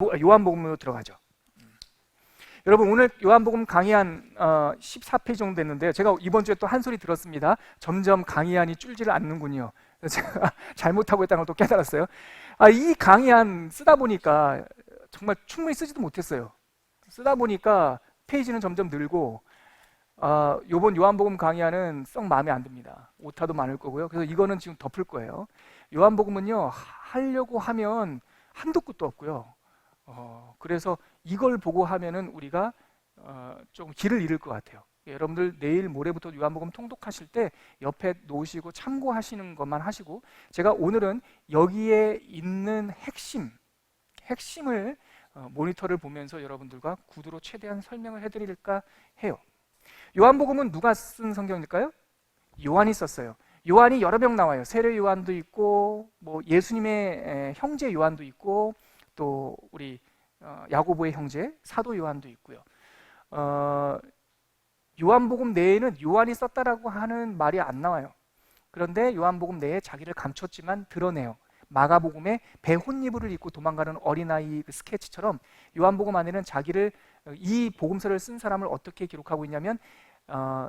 요한복음으로 들어가죠. 여러분 오늘 요한복음 강의한 14페이지 정도 됐는데요. 제가 이번 주에 또 한 소리 들었습니다. 점점 강의안이 줄지를 않는군요. 제가 잘못하고 있다는 걸 또 깨달았어요. 이 강의안 쓰다 보니까 정말 충분히 쓰지도 못했어요. 쓰다 보니까 페이지는 점점 늘고 요번 요한복음 강의안은 썩 마음에 안 듭니다. 오타도 많을 거고요. 그래서 이거는 지금 덮을 거예요. 요한복음은요 하려고 하면 한도 끝도 없고요. 그래서 이걸 보고 하면은 우리가 좀 길을 잃을 것 같아요. 여러분들 내일 모레부터 요한복음 통독하실 때 옆에 놓으시고 참고하시는 것만 하시고, 제가 오늘은 여기에 있는 핵심을 모니터를 보면서 여러분들과 구두로 최대한 설명을 해드릴까 해요. 요한복음은 누가 쓴 성경일까요? 요한이 썼어요. 요한이 여러 명 나와요. 세례 요한도 있고, 뭐 예수님의 형제 요한도 있고, 또 우리 야고보의 형제 사도 요한도 있고요. 요한복음 내에는 요한이 썼다라고 하는 말이 안 나와요. 그런데 요한복음 내에 자기를 감췄지만 드러내요. 마가복음에 배 혼이불을 입고 도망가는 어린아이 그 스케치처럼 요한복음 안에는 자기를, 이 복음서를 쓴 사람을 어떻게 기록하고 있냐면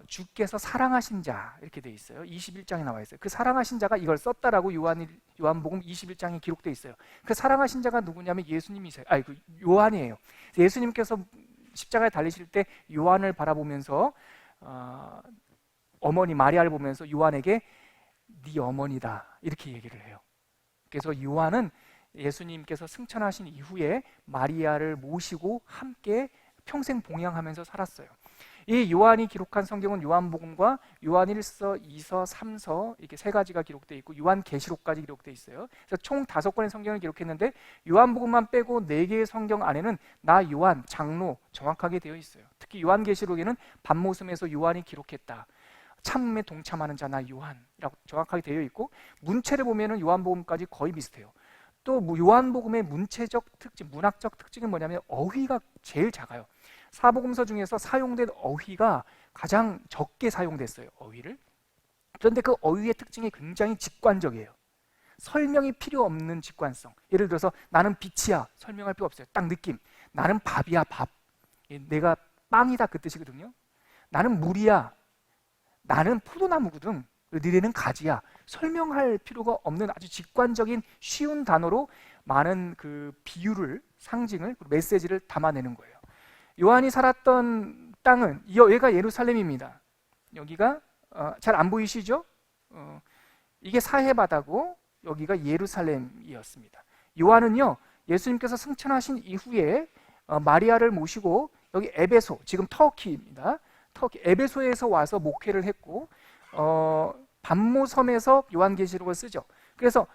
주께서 사랑하신 자 이렇게 돼 있어요. 21장에 나와 있어요. 그 사랑하신 자가 이걸 썼다라고 요한복음 21장에 기록돼 있어요. 그 사랑하신 자가 누구냐면 예수님이세요. 요한이에요. 예수님께서 십자가에 달리실 때 요한을 바라보면서 어머니 마리아를 보면서 요한에게 네 어머니다 이렇게 얘기를 해요. 그래서 요한은 예수님께서 승천하신 이후에 마리아를 모시고 함께 평생 봉양하면서 살았어요. 이 요한이 기록한 성경은 요한복음과 요한 1서, 2서, 3서 이렇게 세 가지가 기록되어 있고 요한계시록까지 기록되어 있어요. 그래서 총 5권의 성경을 기록했는데 요한복음만 빼고 4개의 성경 안에는 나 요한, 장로 정확하게 되어 있어요. 특히 요한계시록에는 밤모섬에서 요한이 기록했다. 참음에 동참하는 자 나 요한이라고 정확하게 되어 있고, 문체를 보면은 요한복음까지 거의 비슷해요. 또 요한복음의 문체적 특징, 문학적 특징이 뭐냐면 어휘가 제일 작아요. 사복음서 중에서 사용된 어휘가 가장 적게 사용됐어요. 어휘를. 그런데 그 어휘의 특징이 굉장히 직관적이에요. 설명이 필요 없는 직관성. 예를 들어서 나는 빛이야, 설명할 필요 없어요. 딱 느낌. 나는 밥이야, 밥. 내가 빵이다 그 뜻이거든요. 나는 물이야, 나는 포도나무거든, 너희는 가지야. 설명할 필요가 없는 아주 직관적인 쉬운 단어로 많은 그 비유를, 상징을, 메시지를 담아내는 거예요. 요한이 살았던 땅은 여기가 예루살렘입니다. 여기가 잘 안 보이시죠? 이게 사해바다고 여기가 예루살렘이었습니다. 요한은요 예수님께서 승천하신 이후에 마리아를 모시고 여기 에베소, 지금 터키입니다. 터키 에베소에서 와서 목회를 했고 밤모섬에서 요한계시록을 쓰죠. 그래서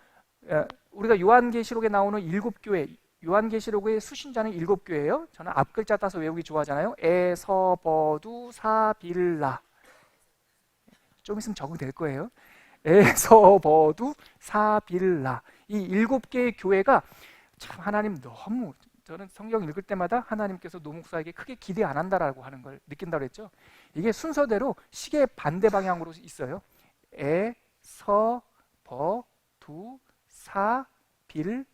우리가 요한계시록에 나오는 7교회, 요한계시록의 수신자는 7교회예요. 저는 앞글자 따서 외우기 좋아하잖아요. 에서버두 사빌라. 좀 있으면 적응될 거예요. 에서버두 사빌라. 이 7개의 교회가 참 하나님 너무, 저는 성경 읽을 때마다 하나님께서 노목사에게 크게 기대 안 한다라고 하는 걸 느낀다고 했죠. 이게 순서대로 시계 반대 방향으로 있어요. 에서버두 사빌라.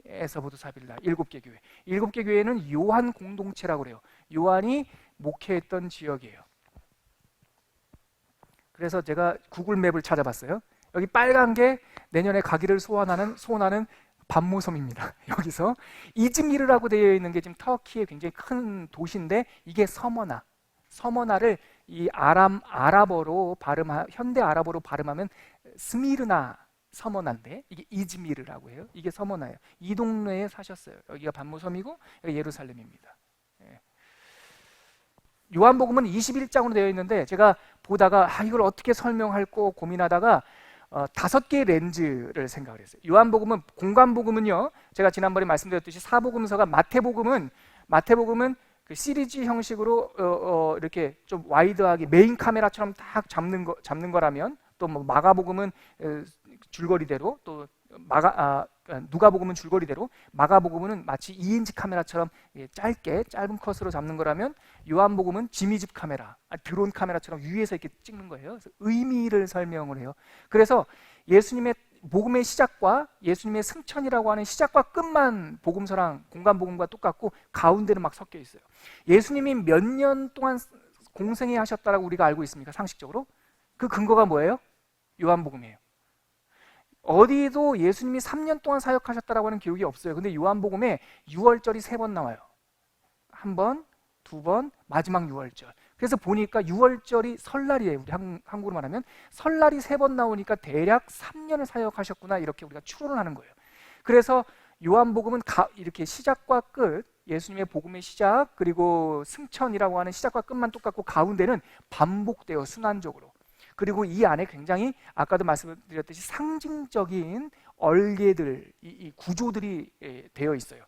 에서부터 사빌라 7개 교회. 7개 교회는 요한 공동체라고 그래요. 요한이 목회했던 지역이에요. 그래서 제가 구글맵을 찾아봤어요. 여기 빨간 게 내년에 가기를 소원하는 밤모섬입니다. 여기서 이즈미르라고 되어 있는 게 지금 터키의 굉장히 큰 도시인데, 이게 서머나를 이 아랍어로 현대 아랍어로 발음하면 스미르나 서머나인데 이게 이즈미르라고 해요. 이게 서머나예요. 이 동네에 사셨어요. 여기가 밤모섬이고 여기가 예루살렘입니다. 요한복음은 21장으로 되어 있는데 제가 보다가 이걸 어떻게 설명할까 고민하다가 5개의 렌즈를 생각을 했어요. 요한복음은, 공간복음은요 제가 지난번에 말씀드렸듯이 사복음서가, 마태복음은 그 시리즈 형식으로 이렇게 좀 와이드하게 메인 카메라처럼 딱 잡는 거라면, 또 뭐 마가복음은 줄거리대로, 또 누가복음은 줄거리대로, 마가복음은 마치 2인치 카메라처럼 짧은 컷으로 잡는 거라면, 요한복음은 지미집 카메라, 드론 카메라처럼 위에서 이렇게 찍는 거예요. 그래서 의미를 설명을 해요. 그래서 예수님의 복음의 시작과 예수님의 승천이라고 하는 시작과 끝만 복음서랑 공간복음과 똑같고 가운데는 막 섞여 있어요. 예수님이 몇 년 동안 공생애 하셨다라고 우리가 알고 있습니까? 상식적으로. 그 근거가 뭐예요? 요한복음이에요. 어디도 예수님이 3년 동안 사역하셨다라고 하는 기록이 없어요. 근데 요한복음에 유월절이 3번 나와요. 한 번, 두 번, 마지막 유월절. 그래서 보니까 유월절이 설날이에요. 우리 한국으로 말하면 설날이 3번 나오니까 대략 3년을 사역하셨구나, 이렇게 우리가 추론을 하는 거예요. 그래서 요한복음은 이렇게 시작과 끝, 예수님의 복음의 시작 그리고 승천이라고 하는 시작과 끝만 똑같고 가운데는 반복돼요, 순환적으로. 그리고 이 안에 굉장히 아까도 말씀드렸듯이 상징적인 얼개들, 이 구조들이 되어 있어요.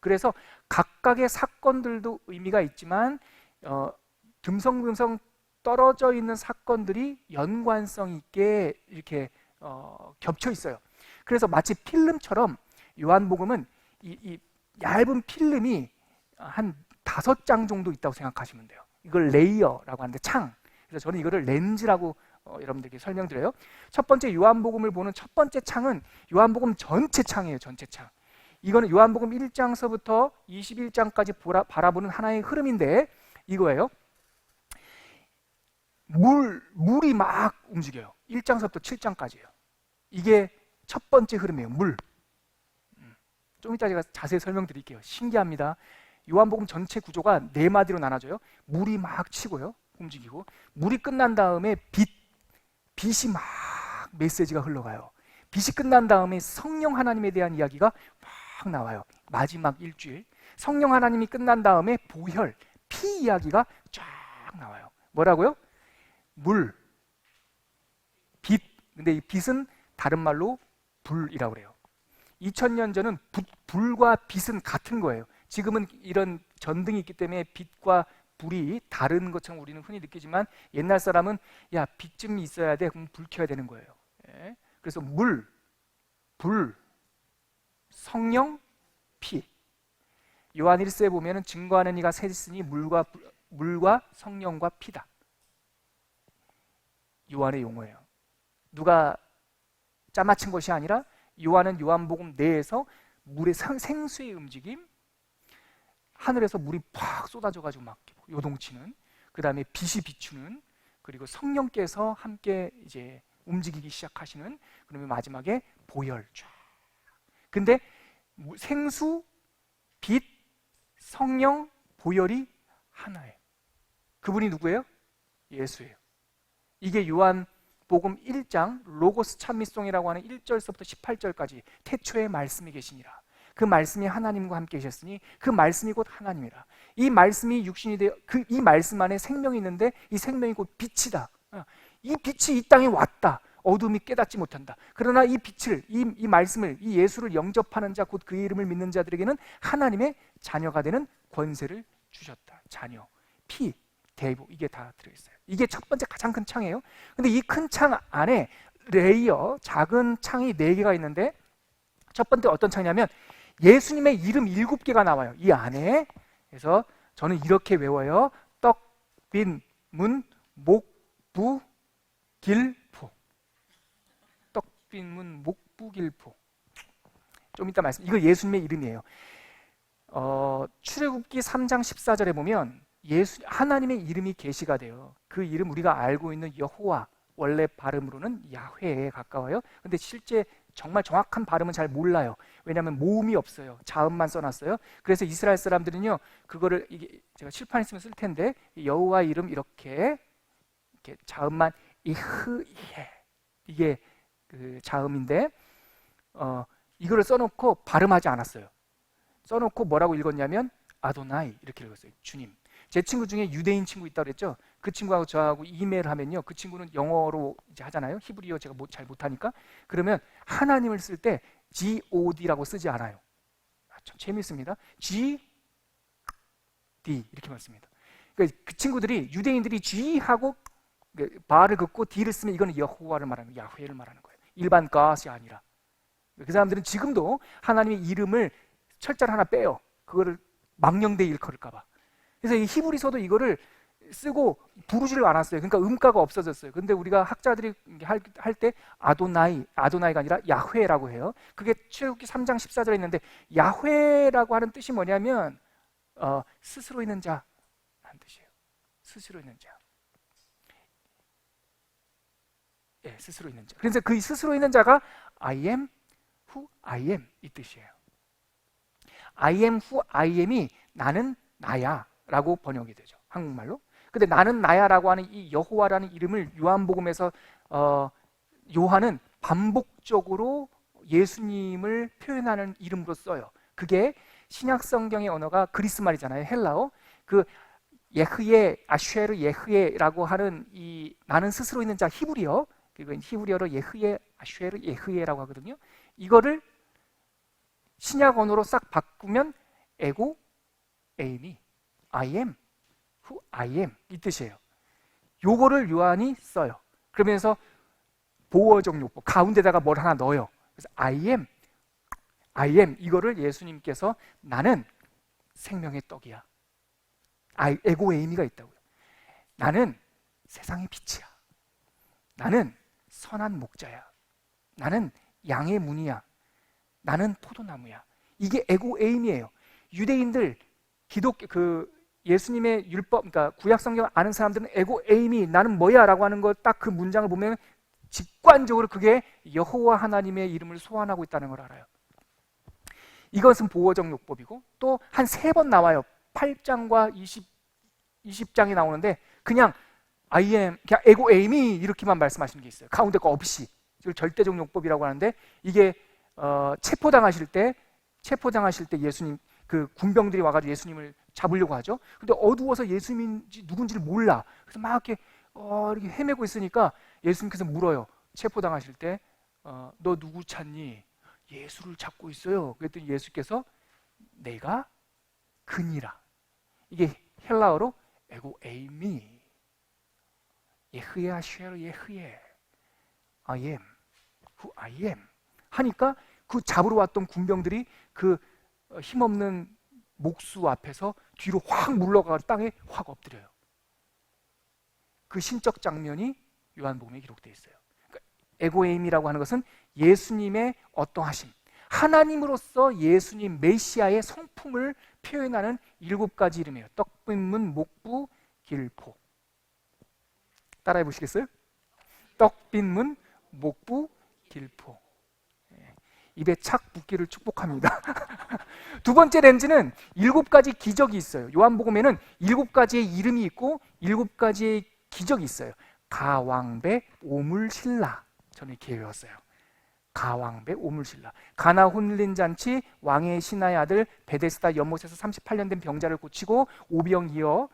그래서 각각의 사건들도 의미가 있지만 듬성듬성 떨어져 있는 사건들이 연관성 있게 이렇게 겹쳐 있어요. 그래서 마치 필름처럼 요한복음은 이 얇은 필름이 한 5장 정도 있다고 생각하시면 돼요. 이걸 레이어라고 하는데 창. 그래서 저는 이거를 렌즈라고 여러분들께 설명드려요. 첫 번째 요한복음을 보는 첫 번째 창은 요한복음 전체 창이에요. 전체 창. 이거는 요한복음 1장서부터 21장까지 바라보는 하나의 흐름인데 이거예요. 물이 막 움직여요. 1장서부터 7장까지예요. 이게 첫 번째 흐름이에요. 물. 좀 이따 제가 자세히 설명드릴게요. 신기합니다. 요한복음 전체 구조가 4마디로 나눠져요. 물이 막 치고요. 움직이고. 물이 끝난 다음에 빛이 막 메시지가 흘러가요. 빛이 끝난 다음에 성령 하나님에 대한 이야기가 막 나와요. 마지막 일주일. 성령 하나님이 끝난 다음에 보혈, 피 이야기가 쫙 나와요. 뭐라고요? 물, 빛. 근데 이 빛은 다른 말로 불이라고 그래요. 2000년 전은 불과 빛은 같은 거예요. 지금은 이런 전등이 있기 때문에 빛과 불이 다른 것처럼 우리는 흔히 느끼지만 옛날 사람은 야, 빛 좀 있어야 돼. 그럼 불 켜야 되는 거예요. 예? 그래서 물, 불, 성령, 피. 요한 1서에 보면은 증거하는 이가 셋 있으니 물과 성령과 피다. 요한의 용어예요. 누가 짜맞춘 것이 아니라 요한은 요한복음 내에서 물의 생수의 움직임, 하늘에서 물이 팍 쏟아져가지고 막 요동치는, 그 다음에 빛이 비추는, 그리고 성령께서 함께 이제 움직이기 시작하시는, 그러면 마지막에 보혈 쫙. 근데 생수, 빛, 성령, 보혈이 하나예요. 그분이 누구예요? 예수예요. 이게 요한복음 1장 로고스 찬미송이라고 하는 1절서부터 18절까지 태초에 말씀이 계시니라. 그 말씀이 하나님과 함께 계셨으니 그 말씀이 곧 하나님이라. 이 말씀이 육신이 되어 이 말씀 안에 생명이 있는데 이 생명이 곧 빛이다. 이 빛이 이 땅에 왔다. 어둠이 깨닫지 못한다. 그러나 이 빛을, 이 말씀을, 이 예수를 영접하는 자, 곧 그 이름을 믿는 자들에게는 하나님의 자녀가 되는 권세를 주셨다. 자녀, 피, 대부, 이게 다 들어있어요. 이게 첫 번째 가장 큰 창이에요. 근데 이 큰 창 안에 레이어, 작은 창이 4개가 있는데 첫 번째 어떤 창이냐면 예수님의 이름 7개가 나와요. 이 안에. 그래서 저는 이렇게 외워요. 떡, 빈, 문, 목, 부, 길, 포. 떡, 빈, 문, 목, 부, 길, 포. 좀 이따 말씀. 이거 예수님의 이름이에요. 출애굽기 3장 14절에 보면 하나님의 이름이 계시가 돼요. 그 이름 우리가 알고 있는 여호와, 원래 발음으로는 야훼에 가까워요. 근데 실제 정말 정확한 발음은 잘 몰라요. 왜냐하면 모음이 없어요. 자음만 써놨어요. 그래서 이스라엘 사람들은요, 그거를 이게 제가 칠판 있으면 쓸 텐데 여호와 이름 이렇게 자음만 이흐 이해, 이게 그 자음인데 이거를 써놓고 발음하지 않았어요. 써놓고 뭐라고 읽었냐면 아도나이 이렇게 읽었어요. 주님. 제 친구 중에 유대인 친구 있다고 그랬죠. 그 친구하고 저하고 이메일 하면요, 그 친구는 영어로 이제 하잖아요. 히브리어 제가 잘 못하니까. 그러면 하나님을 쓸 때 God라고 쓰지 않아요. 참 재밌습니다. G, D 이렇게만 씁니다. 그러니까 그 친구들이, 유대인들이 G하고 바를 긋고 D를 쓰면 이거는 여호와를 말하는 거예요. 야훼를 말하는 거예요. 일반 God이 아니라. 그 사람들은 지금도 하나님의 이름을 철자를 하나 빼요. 그거를 망령되이 일컬을까 봐. 그래서 이 히브리서도 이거를 쓰고 부르지를 않았어요. 그러니까 음가가 없어졌어요. 근데 우리가 학자들이 할 때 아도나이가 아니라 야훼라고 해요. 그게 출애굽기 3장 14절에 있는데, 야훼라고 하는 뜻이 뭐냐면 스스로 있는 자라는 뜻이에요. 스스로 있는 자. 예, 스스로 있는 자. 그래서 그 스스로 있는 자가 I am who I am 이 뜻이에요. I am who I am이 나는 나야 라고 번역이 되죠, 한국말로. 근데 나는 나야 라고 하는 이 여호와라는 이름을 요한복음에서 요한은 반복적으로 예수님을 표현하는 이름으로 써요. 그게 신약 성경의 언어가 그리스 말이잖아요, 헬라어. 그 예흐예, 아쉐르 예흐예라고 하는 이 나는 스스로 있는 자, 히브리어, 그리고 히브리어로 예흐예, 아쉐르 예흐예라고 하거든요. 이거를 신약 언어로 싹 바꾸면 에고 에이미, I am who I am 이 뜻이에요. 요거를 요한이 써요. 그러면서 보어적 용법 가운데다가 뭘 하나 넣어요. 그래서 I am 이거를 예수님께서 나는 생명의 떡이야, 에고 에이미가 있다고요. 나는 세상의 빛이야, 나는 선한 목자야, 나는 양의 문이야, 나는 포도나무야. 이게 에고 에이미예요. 유대인들 예수님의 율법, 그러니까 구약 성경 아는 사람들은 에고 에이미, 나는 뭐야라고 하는 거 딱 그 문장을 보면 직관적으로 그게 여호와 하나님의 이름을 소환하고 있다는 걸 알아요. 이것은 보어적 용법이고, 또 한 3번 나와요. 8장과 20장이 나오는데 그냥 I am, 그냥 에고 에이미 이렇게만 말씀하시는 게 있어요. 가운데 거 없이. 이걸 절대적 용법이라고 하는데, 이게 체포당하실 때 예수님 그 군병들이 와가지고 예수님을 잡으려고 하죠. 근데 어두워서 예수님인지 누군지를 몰라. 그래서 막 이렇게 헤매고 있으니까 예수님께서 물어요. 체포당하실 때 너 누구 찾니? 예수를 찾고 있어요. 그랬더니 예수께서 내가 그니라. 이게 헬라어로 에고 에이미, 예흐예 아쉐르 예흐예, I am who I am 하니까 그 잡으러 왔던 군병들이 그 힘없는 목수 앞에서 뒤로 확 물러가 땅에 확 엎드려요. 그 신적 장면이 요한복음에 기록되어 있어요. 그러니까 에고에임이라고 하는 것은 예수님의 어떠하심, 하나님으로서 예수님 메시아의 성품을 표현하는 7가지 이름이에요. 떡 빈문 목부 길포. 따라해 보시겠어요? 떡 빈문 목부 길포. 입에 착 붙기를 축복합니다. 두 번째 렌즈는 7가지 기적이 있어요. 요한복음에는 7가지의 이름이 있고 7가지의 기적이 있어요. 가왕배 오물신라. 저는 이렇게 외웠어요. 가왕배 오물신라. 가나 혼린 잔치, 왕의 신하의 아들 베데스다 연못에서 38년 된 병자를 고치고 오병 이어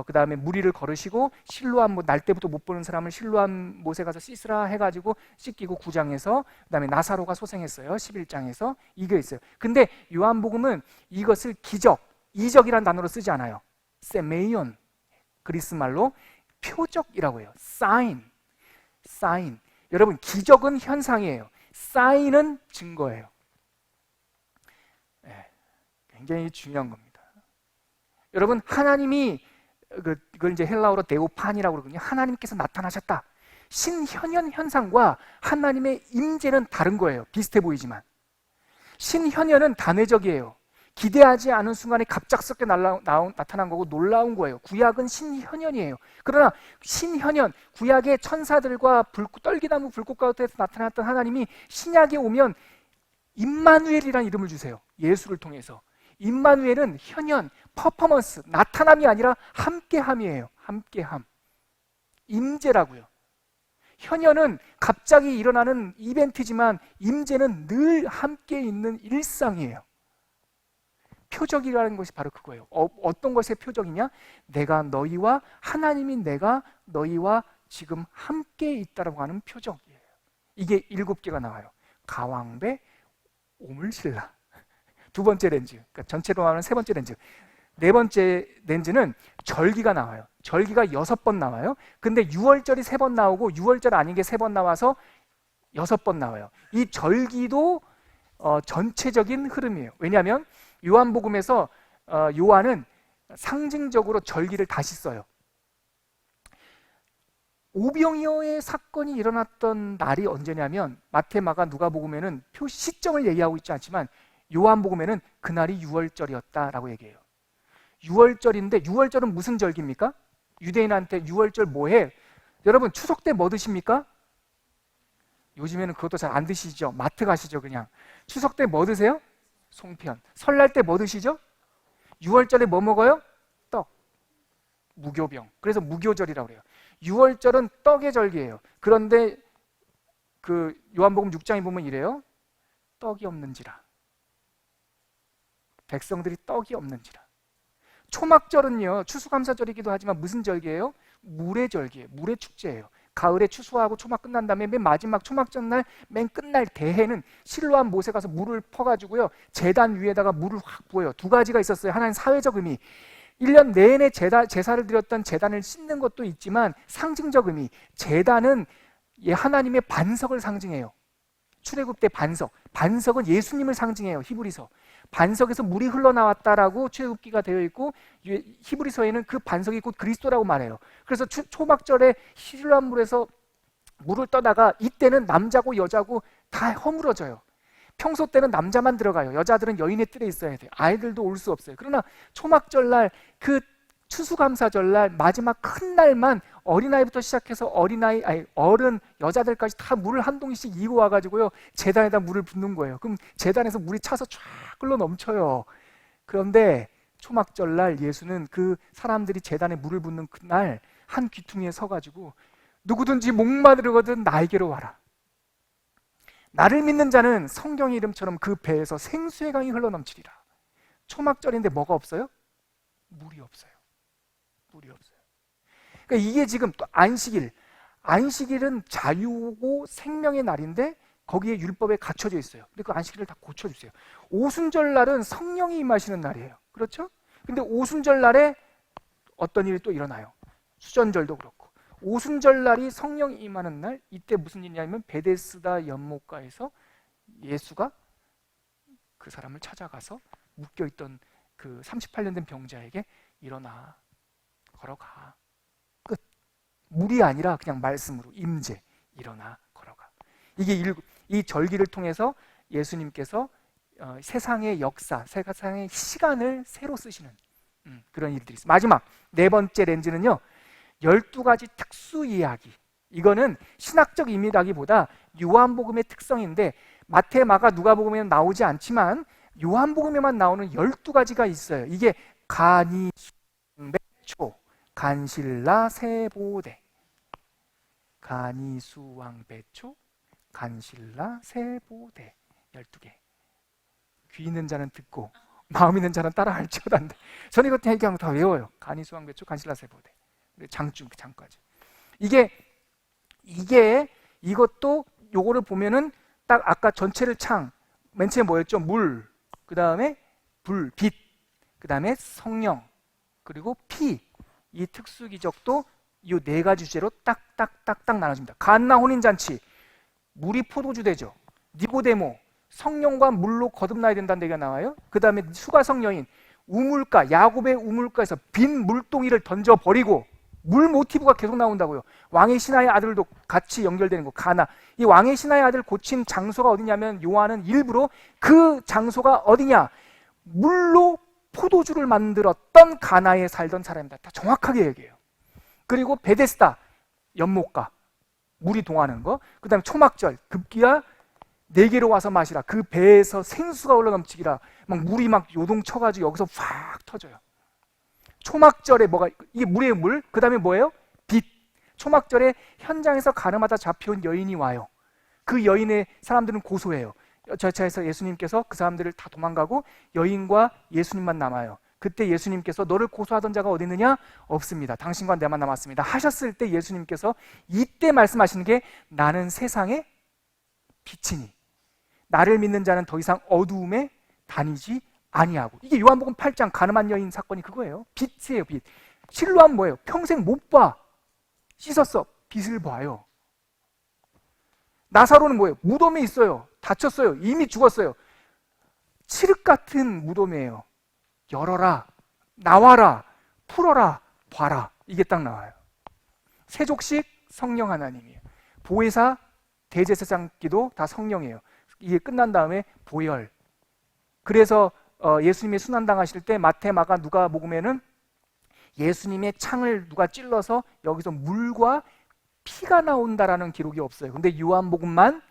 그 다음에 무리를 걸으시고 실로암 날 때부터 못 보는 사람을 실로암 못에 가서 씻으라 해가지고 씻기고 9장에서, 그 다음에 나사로가 소생했어요 11장에서. 이게 있어요. 근데 요한복음은 이것을 기적, 이적이라는 단어로 쓰지 않아요. 세메이온, 그리스 말로 표적이라고 해요. 사인. 여러분, 기적은 현상이에요. 사인은 증거예요. 굉장히 중요한 겁니다. 여러분, 하나님이 그걸 이제 헬라어로 데오판이라고 그러거든요. 하나님께서 나타나셨다. 신현현 현상과 하나님의 임재는 다른 거예요. 비슷해 보이지만 신현현은 단회적이에요. 기대하지 않은 순간에 갑작스럽게 나타난 거고 놀라운 거예요. 구약은 신현현이에요. 그러나 신현현, 구약의 천사들과 떨기나무 불꽃 가운데서 나타났던 하나님이 신약에 오면 임마누엘이라는 이름을 주세요. 예수를 통해서. 임마누엘은 현현, 퍼포먼스, 나타남이 아니라 함께함이에요. 함께함. 임재라고요. 현현은 갑자기 일어나는 이벤트지만 임재는 늘 함께 있는 일상이에요. 표적이라는 것이 바로 그거예요. 어떤 것의 표적이냐? 하나님이 내가 너희와 지금 함께 있다라고 하는 표적이에요. 이게 7개가 나와요. 가왕배 오물신라. 두 번째 렌즈, 그러니까 전체로 나오는 3번째 렌즈. 4번째 렌즈는 절기가 나와요. 절기가 6번 나와요. 근데 6월절이 3번 나오고 6월절 아닌 게 3번 나와서 6번 나와요. 이 절기도 전체적인 흐름이에요. 왜냐하면 요한복음에서 요한은 상징적으로 절기를 다시 써요. 오병이어의 사건이 일어났던 날이 언제냐면 마태, 마가, 누가복음에는 시점을 얘기하고 있지 않지만 요한복음에는 그날이 유월절이었다라고 얘기해요. 유월절인데 유월절은 무슨 절기입니까? 유대인한테 유월절 뭐해? 여러분 추석 때 뭐 드십니까? 요즘에는 그것도 잘 안 드시죠? 마트 가시죠 그냥. 추석 때 뭐 드세요? 송편. 설날 때 뭐 드시죠? 유월절에 뭐 먹어요? 떡. 무교병. 그래서 무교절이라고 그래요. 유월절은 떡의 절기예요. 그런데 그 요한복음 6장에 보면 이래요. 떡이 없는지라. 백성들이 떡이 없는지라. 초막절은요, 추수감사절이기도 하지만 무슨 절기예요? 물의 절기예요. 물의 축제예요. 가을에 추수하고 초막 끝난 다음에 맨 마지막 초막절날 맨 끝날 대회는 실로암 못에 가서 물을 퍼가지고요, 제단 위에다가 물을 확 부어요. 두 가지가 있었어요. 하나는 사회적 의미, 1년 내내 제사를 드렸던 제단을 씻는 것도 있지만 상징적 의미, 제단은 하나님의 반석을 상징해요. 출애굽 때 반석은 예수님을 상징해요. 히브리서 반석에서 물이 흘러나왔다라고 출애굽기가 되어 있고 히브리서에는 그 반석이 곧 그리스도라고 말해요. 그래서 초막절에 실로암 물에서 물을 떠다가 이때는 남자고 여자고 다 허물어져요. 평소 때는 남자만 들어가요. 여자들은 여인의 뜰에 있어야 돼요. 아이들도 올 수 없어요. 그러나 초막절날, 그 추수감사절날 마지막 큰 날만 어린아이부터 시작해서 어른, 여자들까지 다 물을 한 동이씩 이고 와가지고요, 제단에다 물을 붓는 거예요. 그럼 제단에서 물이 차서 쫙 흘러 넘쳐요. 그런데 초막절날 예수는 그 사람들이 제단에 물을 붓는 그날 한 귀퉁이에 서가지고 누구든지 목마르거든 나에게로 와라. 나를 믿는 자는 성경의 이름처럼 그 배에서 생수의 강이 흘러넘치리라. 초막절인데 뭐가 없어요? 물이 없어요. 물이 없어요. 그러니까 이게 지금 또 안식일은 자유고 생명의 날인데 거기에 율법에 갖춰져 있어요. 근데 그 안식일을 다 고쳐주세요. 오순절 날은 성령이 임하시는 날이에요. 그렇죠? 근데 오순절 날에 어떤 일이 또 일어나요. 수전절도 그렇고. 오순절 날이 성령이 임하는 날, 이때 무슨 일이냐면 베데스다 연못가에서 예수가 그 사람을 찾아가서 묶여있던 그 38년 된 병자에게 일어나, 걸어가. 끝. 물이 아니라 그냥 말씀으로, 임재, 일어나, 걸어가. 이게 이 절기를 통해서 예수님께서 세상의 역사, 세상의 시간을 새로 쓰시는 그런 일들이 있습니다. 마지막 네 번째 렌즈는요, 12가지 특수 이야기. 이거는 신학적 의미라기보다 요한복음의 특성인데 마태, 마가, 누가복음에는 나오지 않지만 요한복음에만 나오는 12가지가 있어요. 이게 가니, 수왕배초, 간실라, 세보대. 가니, 수왕배초, 간실라, 세보대. 12개. 귀 있는 자는 듣고 마음 있는 자는 따라 할지어다. 저는 이거 그냥 다 외워요. 가니, 수왕배초, 간실라, 세보대. 장까지. 이것도 요거를 보면은 딱 아까 전체를 맨 처음에 뭐였죠? 물, 그 다음에 불, 빛, 그 다음에 성령, 그리고 피. 이 특수 기적도 이 네 가지 주제로 딱딱딱딱 나눠집니다. 갓나 혼인잔치, 물이 포도주 되죠. 니고데모, 성령과 물로 거듭나야 된다는 얘기가 나와요. 그 다음에 수가성 여인, 우물가, 야곱의 우물가에서 빈 물동이를 던져버리고, 물 모티브가 계속 나온다고요. 왕의 신하의 아들도 같이 연결되는 거. 가나. 이 왕의 신하의 아들 고친 장소가 어디냐면 요한은 일부러 그 장소가 어디냐, 물로 포도주를 만들었던 가나에 살던 사람이다. 다 정확하게 얘기해요. 그리고 베데스다, 연못가, 물이 동하는 거. 그 다음에 초막절, 급기야 내게로 와서 마시라. 그 배에서 생수가 흘러넘치기라. 막 물이 막 요동쳐가지고 여기서 확 터져요. 초막절에 이게 물이에요, 물. 그 다음에 뭐예요? 빛. 초막절에 현장에서 가늠하다 잡혀온 여인이 와요. 그 여인의 사람들은 고소해요. 절차에서 예수님께서 그 사람들을 다 도망가고 여인과 예수님만 남아요. 그때 예수님께서 너를 고소하던 자가 어디 있느냐? 없습니다. 당신과 내만 남았습니다. 하셨을 때 예수님께서 이때 말씀하시는 게 나는 세상의 빛이니 나를 믿는 자는 더 이상 어두움에 다니지 아니하고. 이게 요한복음 8장 가늠한 여인 사건이 그거예요. 빛이에요, 빛. 실로암 뭐예요? 평생 못 봐. 씻었어. 빛을 봐요. 나사로는 뭐예요? 무덤에 있어요. 다쳤어요. 이미 죽었어요. 칠흑 같은 무덤이에요. 열어라, 나와라, 풀어라, 봐라. 이게 딱 나와요. 세족식 성령 하나님이에요. 보혜사, 대제사장 기도 다 성령이에요. 이게 끝난 다음에 보혈. 그래서 예수님이 순환당하실 때 마태, 마가, 누가 복음에는 예수님의 창을 누가 찔러서 여기서 물과 피가 나온다라는 기록이 없어요. 근데 요한복음만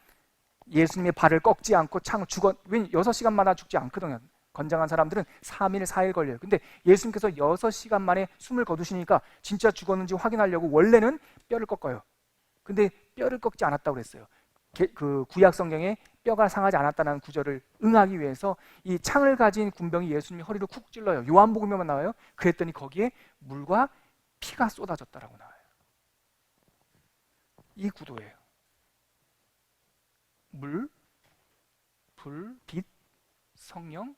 예수님의 발을 꺾지 않고 창을 왜 6시간마다 죽지 않거든요. 건장한 사람들은 3일, 4일 걸려요. 근데 예수님께서 6시간 만에 숨을 거두시니까 진짜 죽었는지 확인하려고 원래는 뼈를 꺾어요. 근데 뼈를 꺾지 않았다고 그랬어요. 그 구약 성경에 뼈가 상하지 않았다는 구절을 응하기 위해서 이 창을 가진 군병이 예수님의 허리를 쿡 찔러요. 요한복음에만 나와요. 그랬더니 거기에 물과 피가 쏟아졌다라고 나와요. 이 구도예요. 물, 불, 빛, 성령,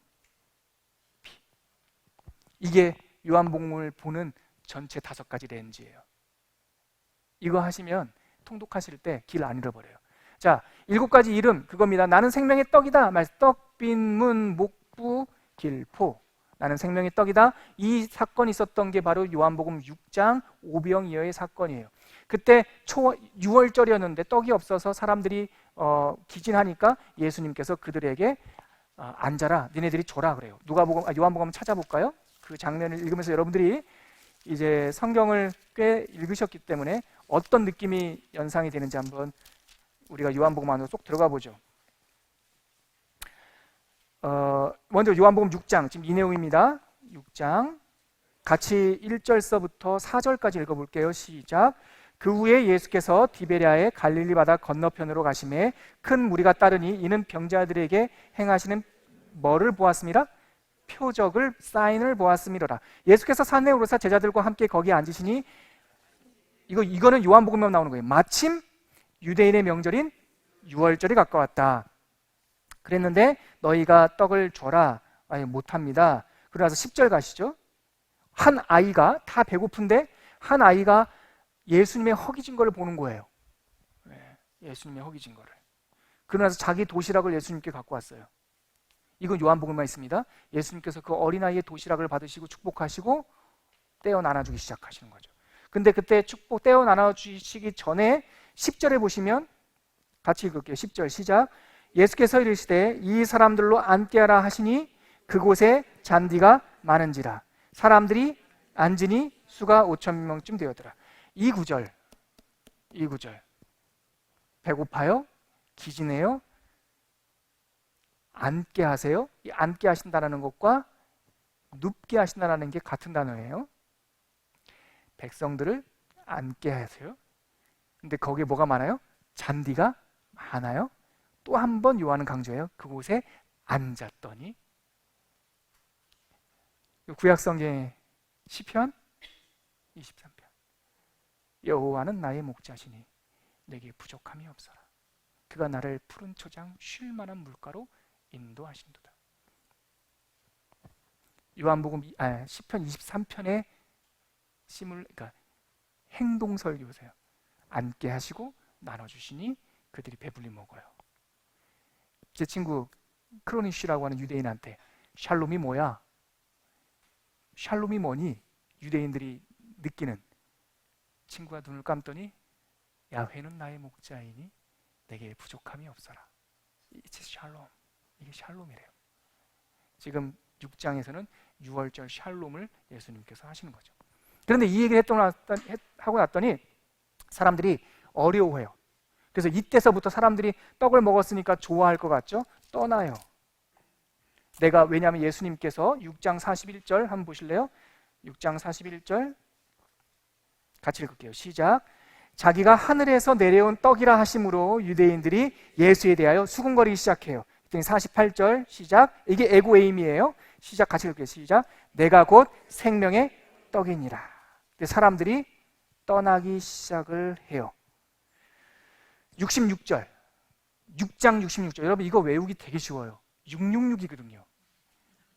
피. 이게 요한복음을 보는 전체 5가지 렌즈예요. 이거 하시면 통독하실 때 길 안 잃어버려요. 자, 7가지 이름 그겁니다. 나는 생명의 떡이다. 떡, 빈문, 목부, 길포. 나는 생명의 떡이다. 이 사건이 있었던 게 바로 요한복음 6장 오병이어의 사건이에요. 그때 6월절이었는데 떡이 없어서 사람들이 기진하니까 예수님께서 그들에게 앉아라, 니네들이 줘라 그래요. 요한복음 한번 찾아볼까요? 그 장면을 읽으면서 여러분들이 이제 성경을 꽤 읽으셨기 때문에 어떤 느낌이 연상이 되는지 한번 우리가 요한복음 안으로 쏙 들어가 보죠. 먼저 요한복음 6장, 지금 이 내용입니다. 6장 같이 1절서부터 4절까지 읽어볼게요. 시작. 그 후에 예수께서 디베랴의 갈릴리 바다 건너편으로 가시매 큰 무리가 따르니 이는 병자들에게 행하시는 뭐를 보았습니다? 표적을, 사인을 보았음이로라. 예수께서 산에 오르사 제자들과 함께 거기에 앉으시니 이거는 요한복음에 나오는 거예요. 마침 유대인의 명절인 유월절이 가까웠다. 그랬는데 너희가 떡을 줘라. 아니 못합니다. 그러나서 10절 가시죠. 한 아이가 다 배고픈데 한 아이가 예수님의 허기진 거를 보는 거예요. 예수님의 허기진 거를. 그러나서 자기 도시락을 예수님께 갖고 왔어요. 이건 요한복음만 있습니다. 예수님께서 그 어린아이의 도시락을 받으시고 축복하시고 떼어 나눠주기 시작하시는 거죠. 근데 그때 떼어 나눠주시기 전에 10절에 보시면 같이 읽을게요. 10절 시작. 예수께서 이르시되 이 사람들로 앉게 하라 하시니 그곳에 잔디가 많은지라 사람들이 앉으니 수가 5,000명쯤 되었더라. 이 구절 배고파요? 기진해요? 앉게 하세요? 이 앉게 하신다는 것과 눕게 하신다는 게 같은 단어예요. 백성들을 앉게 하세요. 근데 거기에 뭐가 많아요? 잔디가 많아요. 또 한 번 요한은 강조해요. 그곳에 앉았더니. 구약성경의 시편 23편. 여호와는 나의 목자시니 내게 부족함이 없어라. 그가 나를 푸른 초장 쉴 만한 물가로 인도하신도다. 요한복음 시편 23편의 그러니까 행동설교세요. 앉게 하시고 나눠주시니 그들이 배불리 먹어요. 제 친구 크로니쉬라고 하는 유대인한테 샬롬이 뭐야? 샬롬이 뭐니? 유대인들이 느끼는. 친구가 눈을 감더니 야훼는 나의 목자이니 내게 부족함이 없어라. It's 샬롬. 이게 샬롬이래요. 지금 6장에서는 6월절 샬롬을 예수님께서 하시는 거죠. 그런데 이 얘기를 하고 났더니 사람들이 어려워해요. 그래서 이때서부터 사람들이 떡을 먹었으니까 좋아할 것 같죠? 떠나요. 왜냐하면 예수님께서 6장 41절 한번 보실래요? 6장 41절 같이 읽을게요. 시작. 자기가 하늘에서 내려온 떡이라 하심으로 유대인들이 예수에 대하여 수군거리기 시작해요. 48절 시작. 이게 에고에임이에요. 시작 같이 읽을게요. 시작. 내가 곧 생명의 떡이니라. 사람들이 떠나기 시작을 해요. 66절 6장 66절 여러분 이거 외우기 되게 쉬워요. 666이거든요.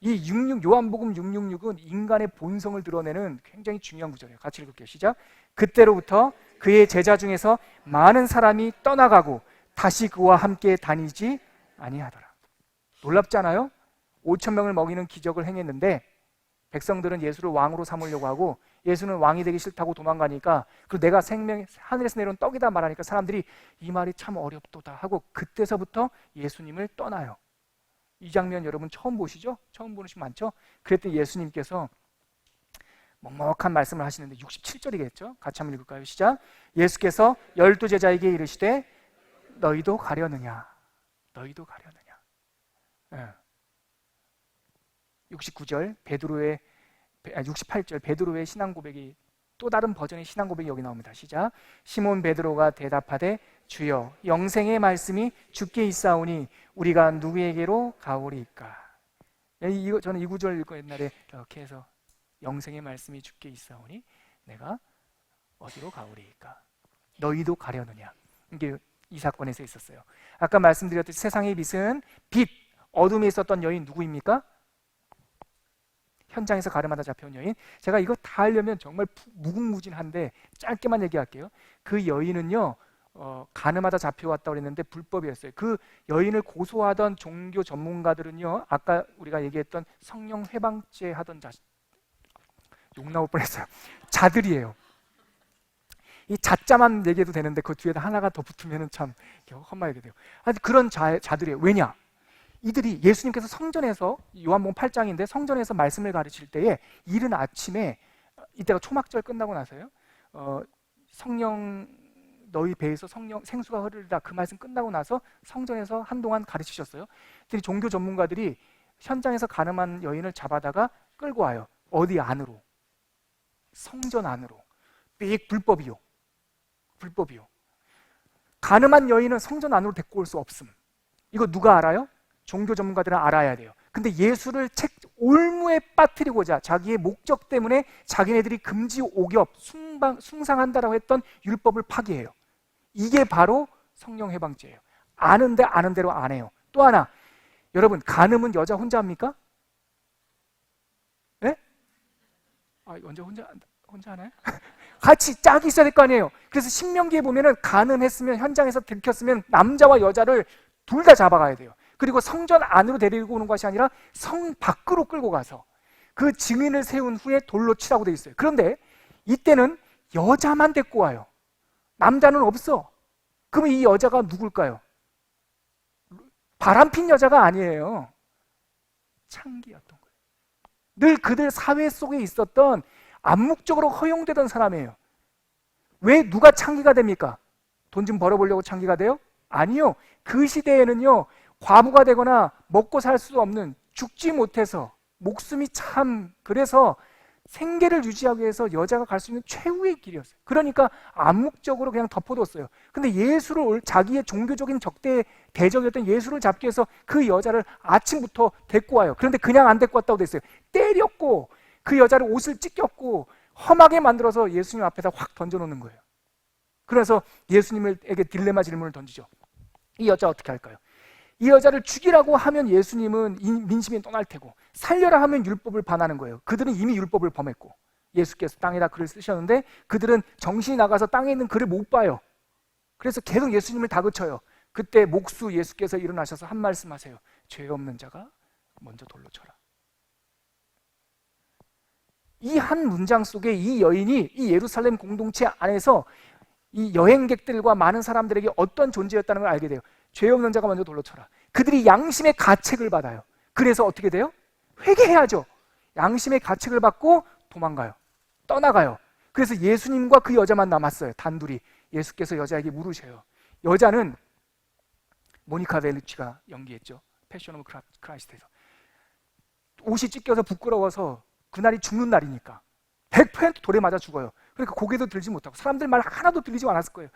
이 요한복음 666은 인간의 본성을 드러내는 굉장히 중요한 구절이에요. 같이 읽을게요. 시작. 그때로부터 그의 제자 중에서 많은 사람이 떠나가고 다시 그와 함께 다니지 아니하더라. 놀랍지 않아요? 5,000명을 먹이는 기적을 행했는데 백성들은 예수를 왕으로 삼으려고 하고 예수는 왕이 되기 싫다고 도망가니까, 그리고 내가 생명 하늘에서 내려온 떡이다 말하니까 사람들이 이 말이 참 어렵도다 하고 그때서부터 예수님을 떠나요. 이 장면 여러분 처음 보시죠? 처음 보는 분 많죠? 그랬더니 예수님께서 먹먹한 말씀을 하시는데 67절이겠죠? 같이 한번 읽을까요? 시작. 예수께서 12제자에게 이르시되 너희도 가려느냐? 너희도 가려느냐? 69절 68절 베드로의 신앙 고백이, 또 다른 버전의 신앙 고백이 여기 나옵니다. 시작. 시몬 베드로가 대답하되 주여 영생의 말씀이 주께 있사오니 우리가 누구에게로 가오리이까? 저는 이 구절 읽고 옛날에 이렇게 해서 영생의 말씀이 주께 있사오니 내가 어디로 가오리이까? 너희도 가려느냐? 이게 이 사건에서 있었어요. 아까 말씀드렸듯이 세상의 빛은 빛, 어둠에 있었던 여인 누구입니까? 현장에서 가늠하다 잡혀온 여인. 제가 이거 다 하려면 정말 무궁무진한데 짧게만 얘기할게요. 그 여인은요 가늠하다 잡혀왔다고 그랬는데 불법이었어요. 그 여인을 고소하던 종교 전문가들은요, 아까 우리가 얘기했던 성령 회방죄 하던 욕 나올 뻔했어요. 자들이에요. 이 자자만 얘기해도 되는데 그 뒤에다 하나가 더 붙으면 참 헛말하게 돼요. 그런 자들이에요. 왜냐? 이들이 예수님께서 성전에서, 요한복음 8장인데 성전에서 말씀을 가르칠 때에 이른 아침에, 이때가 초막절 끝나고 나서요, 성령 너희 배에서 성령 생수가 흐르리라, 그 말씀 끝나고 나서 성전에서 한동안 가르치셨어요. 그랬더니 종교 전문가들이 현장에서 가늠한 여인을 잡아다가 끌고 와요. 어디 안으로? 성전 안으로. 삑, 불법이요. 불법이요. 가늠한 여인은 성전 안으로 데리고 올 수 없음. 이거 누가 알아요? 종교 전문가들은 알아야 돼요. 근데 예수를 올무에 빠뜨리고자 자기의 목적 때문에 자기네들이 금지 오겹 숭상한다라고 했던 율법을 파기해요. 이게 바로 성령 해방죄예요. 아는데 아는 대로 안 해요. 또 하나, 여러분 간음은 여자 혼자 합니까? 네? 언제 혼자 하나요? 같이 짝이 있어야 될 거 아니에요. 그래서 신명기에 보면은 간음했으면, 현장에서 들켰으면 남자와 여자를 둘 다 잡아가야 돼요. 그리고 성전 안으로 데리고 오는 것이 아니라 성 밖으로 끌고 가서 그 증인을 세운 후에 돌로 치라고 돼 있어요. 그런데 이때는 여자만 데리고 와요. 남자는 없어. 그러면 이 여자가 누굴까요? 바람핀 여자가 아니에요. 창기였던 거예요. 늘 그들 사회 속에 있었던 암묵적으로 허용되던 사람이에요. 왜 누가 창기가 됩니까? 돈 좀 벌어보려고 창기가 돼요? 아니요. 그 시대에는요, 과부가 되거나 먹고 살 수 없는, 죽지 못해서 목숨이 참, 그래서 생계를 유지하기 위해서 여자가 갈 수 있는 최후의 길이었어요. 그러니까 암묵적으로 그냥 덮어뒀어요. 근데 예수를, 자기의 종교적인 대적이었던 예수를 잡기 위해서 그 여자를 아침부터 데리고 와요. 그런데 그냥 안 데리고 왔다고 됐어요. 때렸고 그 여자를 옷을 찢겼고 험하게 만들어서 예수님 앞에다 확 던져놓는 거예요. 그래서 예수님에게 딜레마 질문을 던지죠. 이 여자 어떻게 할까요? 이 여자를 죽이라고 하면 예수님은 민심이 떠날 테고, 살려라 하면 율법을 반하는 거예요. 그들은 이미 율법을 범했고, 예수께서 땅에다 글을 쓰셨는데 그들은 정신이 나가서 땅에 있는 글을 못 봐요. 그래서 계속 예수님을 다그쳐요. 그때 목수 예수께서 일어나셔서 한 말씀 하세요. 죄 없는 자가 먼저 돌로 쳐라. 이 한 문장 속에 이 여인이 이 예루살렘 공동체 안에서 이 여행객들과 많은 사람들에게 어떤 존재였다는 걸 알게 돼요. 죄 없는 자가 먼저 돌로 쳐라. 그들이 양심의 가책을 받아요. 그래서 어떻게 돼요? 회개해야죠. 양심의 가책을 받고 도망가요. 떠나가요. 그래서 예수님과 그 여자만 남았어요. 단둘이. 예수께서 여자에게 물으셔요. 여자는 모니카 벨루치가 연기했죠. 패션 오브 크라이스트에서. 옷이 찢겨서 부끄러워서 그날이 죽는 날이니까 100% 돌에 맞아 죽어요. 그러니까 고개도 들지 못하고 사람들 말 하나도 들리지 않았을 거예요.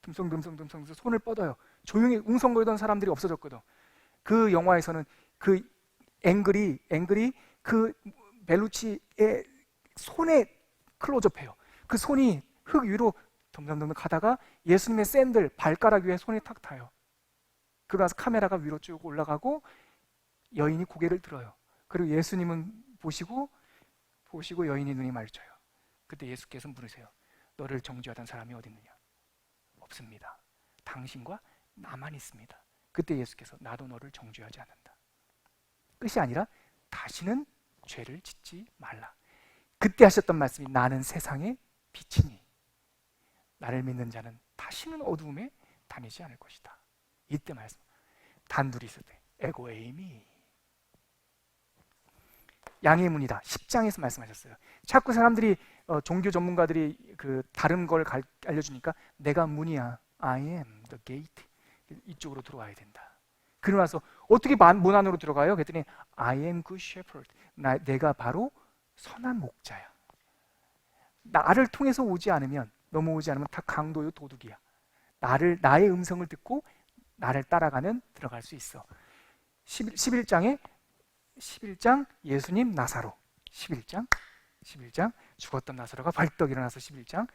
듬성듬성 손을 뻗어요. 조용히 웅성거리던 사람들이 없어졌거든. 그 영화에서는 그 앵글이 그 벨루치의 손에 클로즈업해요. 그 손이 흙 위로 덤덤덤 가다가 예수님의 샌들 발가락 위에 손이 탁 닿아요. 그러고 나서 카메라가 위로 쭉 올라가고 여인이 고개를 들어요. 그리고 예수님은 보시고 여인이 눈이 마주쳐요. 그때 예수께서 물으세요. 너를 정죄하던 사람이 어디 있느냐? 없습니다. 당신과 나만 있습니다. 그때 예수께서 나도 너를 정죄하지 않는다. 끝이 아니라 다시는 죄를 짓지 말라. 그때 하셨던 말씀이 나는 세상의 빛이니 나를 믿는 자는 다시는 어두움에 다니지 않을 것이다. 이때 말씀 단둘이 있을 때 에고 에이미 양의 문이다. 10장에서 말씀하셨어요. 자꾸 사람들이 종교 전문가들이 그 다른 걸 알려주니까 내가 문이야. I am the gate. 이쪽으로 들어와야 된다. 그러고 나서 어떻게 문 안으로 들어가요? 그랬더니 I am good shepherd. 내가 바로 선한 목자야. 나를 통해서 오지 않으면 넘어오지 않으면 다 강도요 도둑이야. 나의 음성을 듣고 나를 따라가면 들어갈 수 있어. 11장 예수님 나사로 11장 죽었던 나사로가 벌떡 일어나서 11장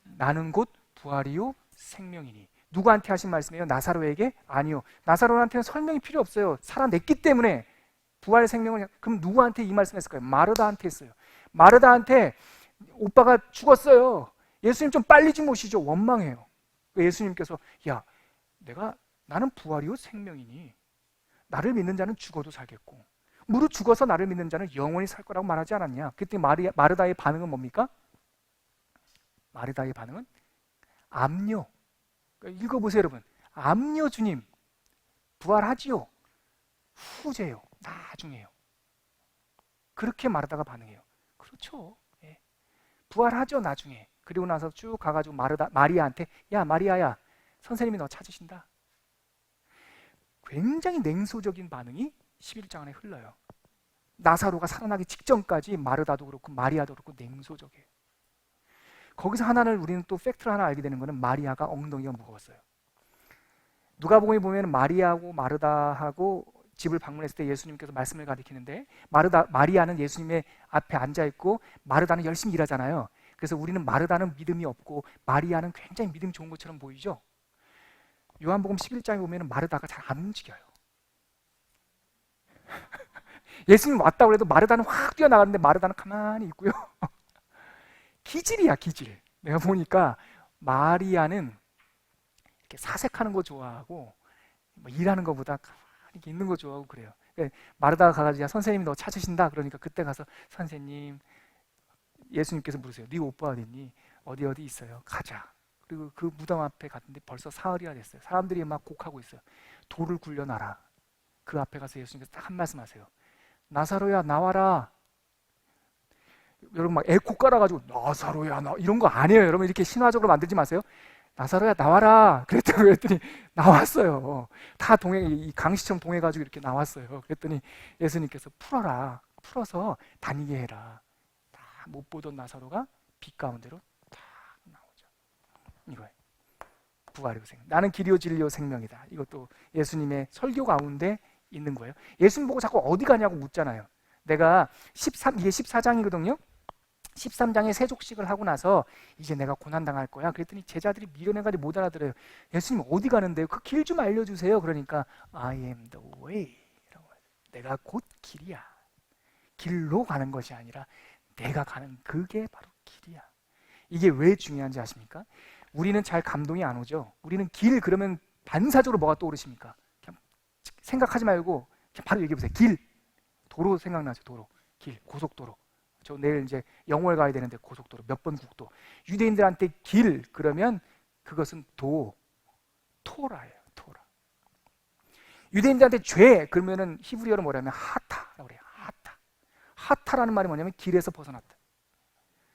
나는 곧 부활이요 생명이니. 누구한테 하신 말씀이에요? 나사로에게? 아니요. 나사로한테는 설명이 필요 없어요. 살아냈기 때문에 부활 생명을. 그럼 누구한테 이 말씀했을까요? 마르다한테 했어요. 마르다한테 오빠가 죽었어요. 예수님 좀 빨리 좀 오시죠. 원망해요. 예수님께서 야 나는 부활이요 생명이니 나를 믿는 자는 죽어도 살겠고 무릇 죽어서 나를 믿는 자는 영원히 살 거라고 말하지 않았냐. 그때 마르다의 반응은 뭡니까? 마르다의 반응은 암요. 읽어보세요 여러분. 암요 주님 부활하지요. 후제요. 나중에요. 그렇게 마르다가 반응해요. 그렇죠. 예. 부활하죠 나중에. 그리고 나서 쭉 가가지고 마리아한테 야 마리아야 선생님이 너 찾으신다. 굉장히 냉소적인 반응이 11장 안에 흘러요. 나사로가 살아나기 직전까지 마르다도 그렇고 마리아도 그렇고 냉소적이에요. 거기서 하나를 우리는 또 팩트를 하나 알게 되는 것은 마리아가 엉덩이가 무거웠어요. 누가복음에 보면 마리아하고 마르다하고 집을 방문했을 때 예수님께서 말씀을 가리키는데 마리아는 예수님의 앞에 앉아있고 마르다는 열심히 일하잖아요. 그래서 우리는 마르다는 믿음이 없고 마리아는 굉장히 믿음 좋은 것처럼 보이죠. 요한복음 11장에 보면 마르다가 잘 안 움직여요. 예수님 왔다고 해도 마르다는 확 뛰어나가는데 마르다는 가만히 있고요. 기질이야 기질. 내가 보니까 마리아는 이렇게 사색하는 거 좋아하고 뭐 일하는 것보다 가만히 있는 거 좋아하고 그래요. 마르다가 가가지고 선생님이 너 찾으신다 그러니까 그때 가서 선생님 예수님께서 물으세요. 네 오빠 어디 있니? 어디 있어요. 가자. 그리고 그 무덤 앞에 갔는데 벌써 사흘이나 됐어요. 사람들이 막 곡하고 있어요. 돌을 굴려놔라. 그 앞에 가서 예수님께서 딱 한 말씀 하세요. 나사로야 나와라. 여러분 막 에코 깔아가지고 나사로야 나 이런 거 아니에요. 여러분 이렇게 신화적으로 만들지 마세요. 나사로야 나와라. 그랬더니 나왔어요. 다 이 강시처럼 동해가지고 이렇게 나왔어요. 그랬더니 예수님께서 풀어라. 풀어서 다니게 해라. 다 못 보던 나사로가 빛 가운데로 딱 나오죠. 이거예요. 부활이고 생명. 나는 길이요 진리요 생명이다. 이것도 예수님의 설교 가운데 있는 거예요. 예수님 보고 자꾸 어디 가냐고 묻잖아요. 내가 이게 14장이거든요. 13장에 세족식을 하고 나서 이제 내가 고난당할 거야. 그랬더니 제자들이 미련해가지고 못 알아들어요. 예수님 어디 가는데요? 그 길 좀 알려주세요. 그러니까 I am the way. 내가 곧 길이야. 길로 가는 것이 아니라 내가 가는 그게 바로 길이야. 이게 왜 중요한지 아십니까? 우리는 잘 감동이 안 오죠. 우리는 길 그러면 반사적으로 뭐가 떠오르십니까? 그냥 생각하지 말고 그냥 바로 얘기해 보세요. 길, 도로 생각나죠. 도로, 길, 고속도로. 저 내일 이제 영월 가야 되는데 고속도로 몇 번 국도. 유대인들한테 길 그러면 그것은 토라예요. 토라. 유대인들한테 죄 그러면은 히브리어로 뭐라면 하타라고 그래요. 하타라는 말이 뭐냐면 길에서 벗어났다.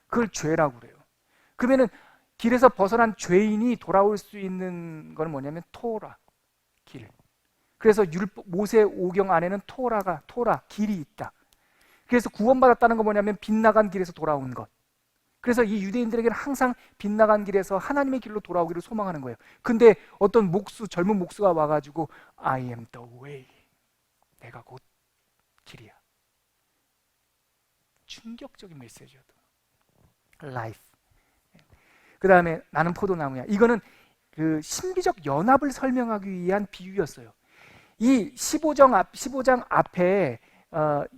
그걸 죄라고 그래요. 그러면은 길에서 벗어난 죄인이 돌아올 수 있는 건 뭐냐면 토라, 길. 그래서 모세 오경 안에는 토라, 길이 있다. 그래서 구원받았다는 건 뭐냐면 빗나간 길에서 돌아온 것. 그래서 이 유대인들에게는 항상 빗나간 길에서 하나님의 길로 돌아오기를 소망하는 거예요. 근데 어떤 젊은 목수가 와가지고 I am the way. 내가 곧 길이야. 충격적인 메시지였다. Life. 그 다음에 나는 포도나무야. 이거는 그 신비적 연합을 설명하기 위한 비유였어요. 이 15장 앞에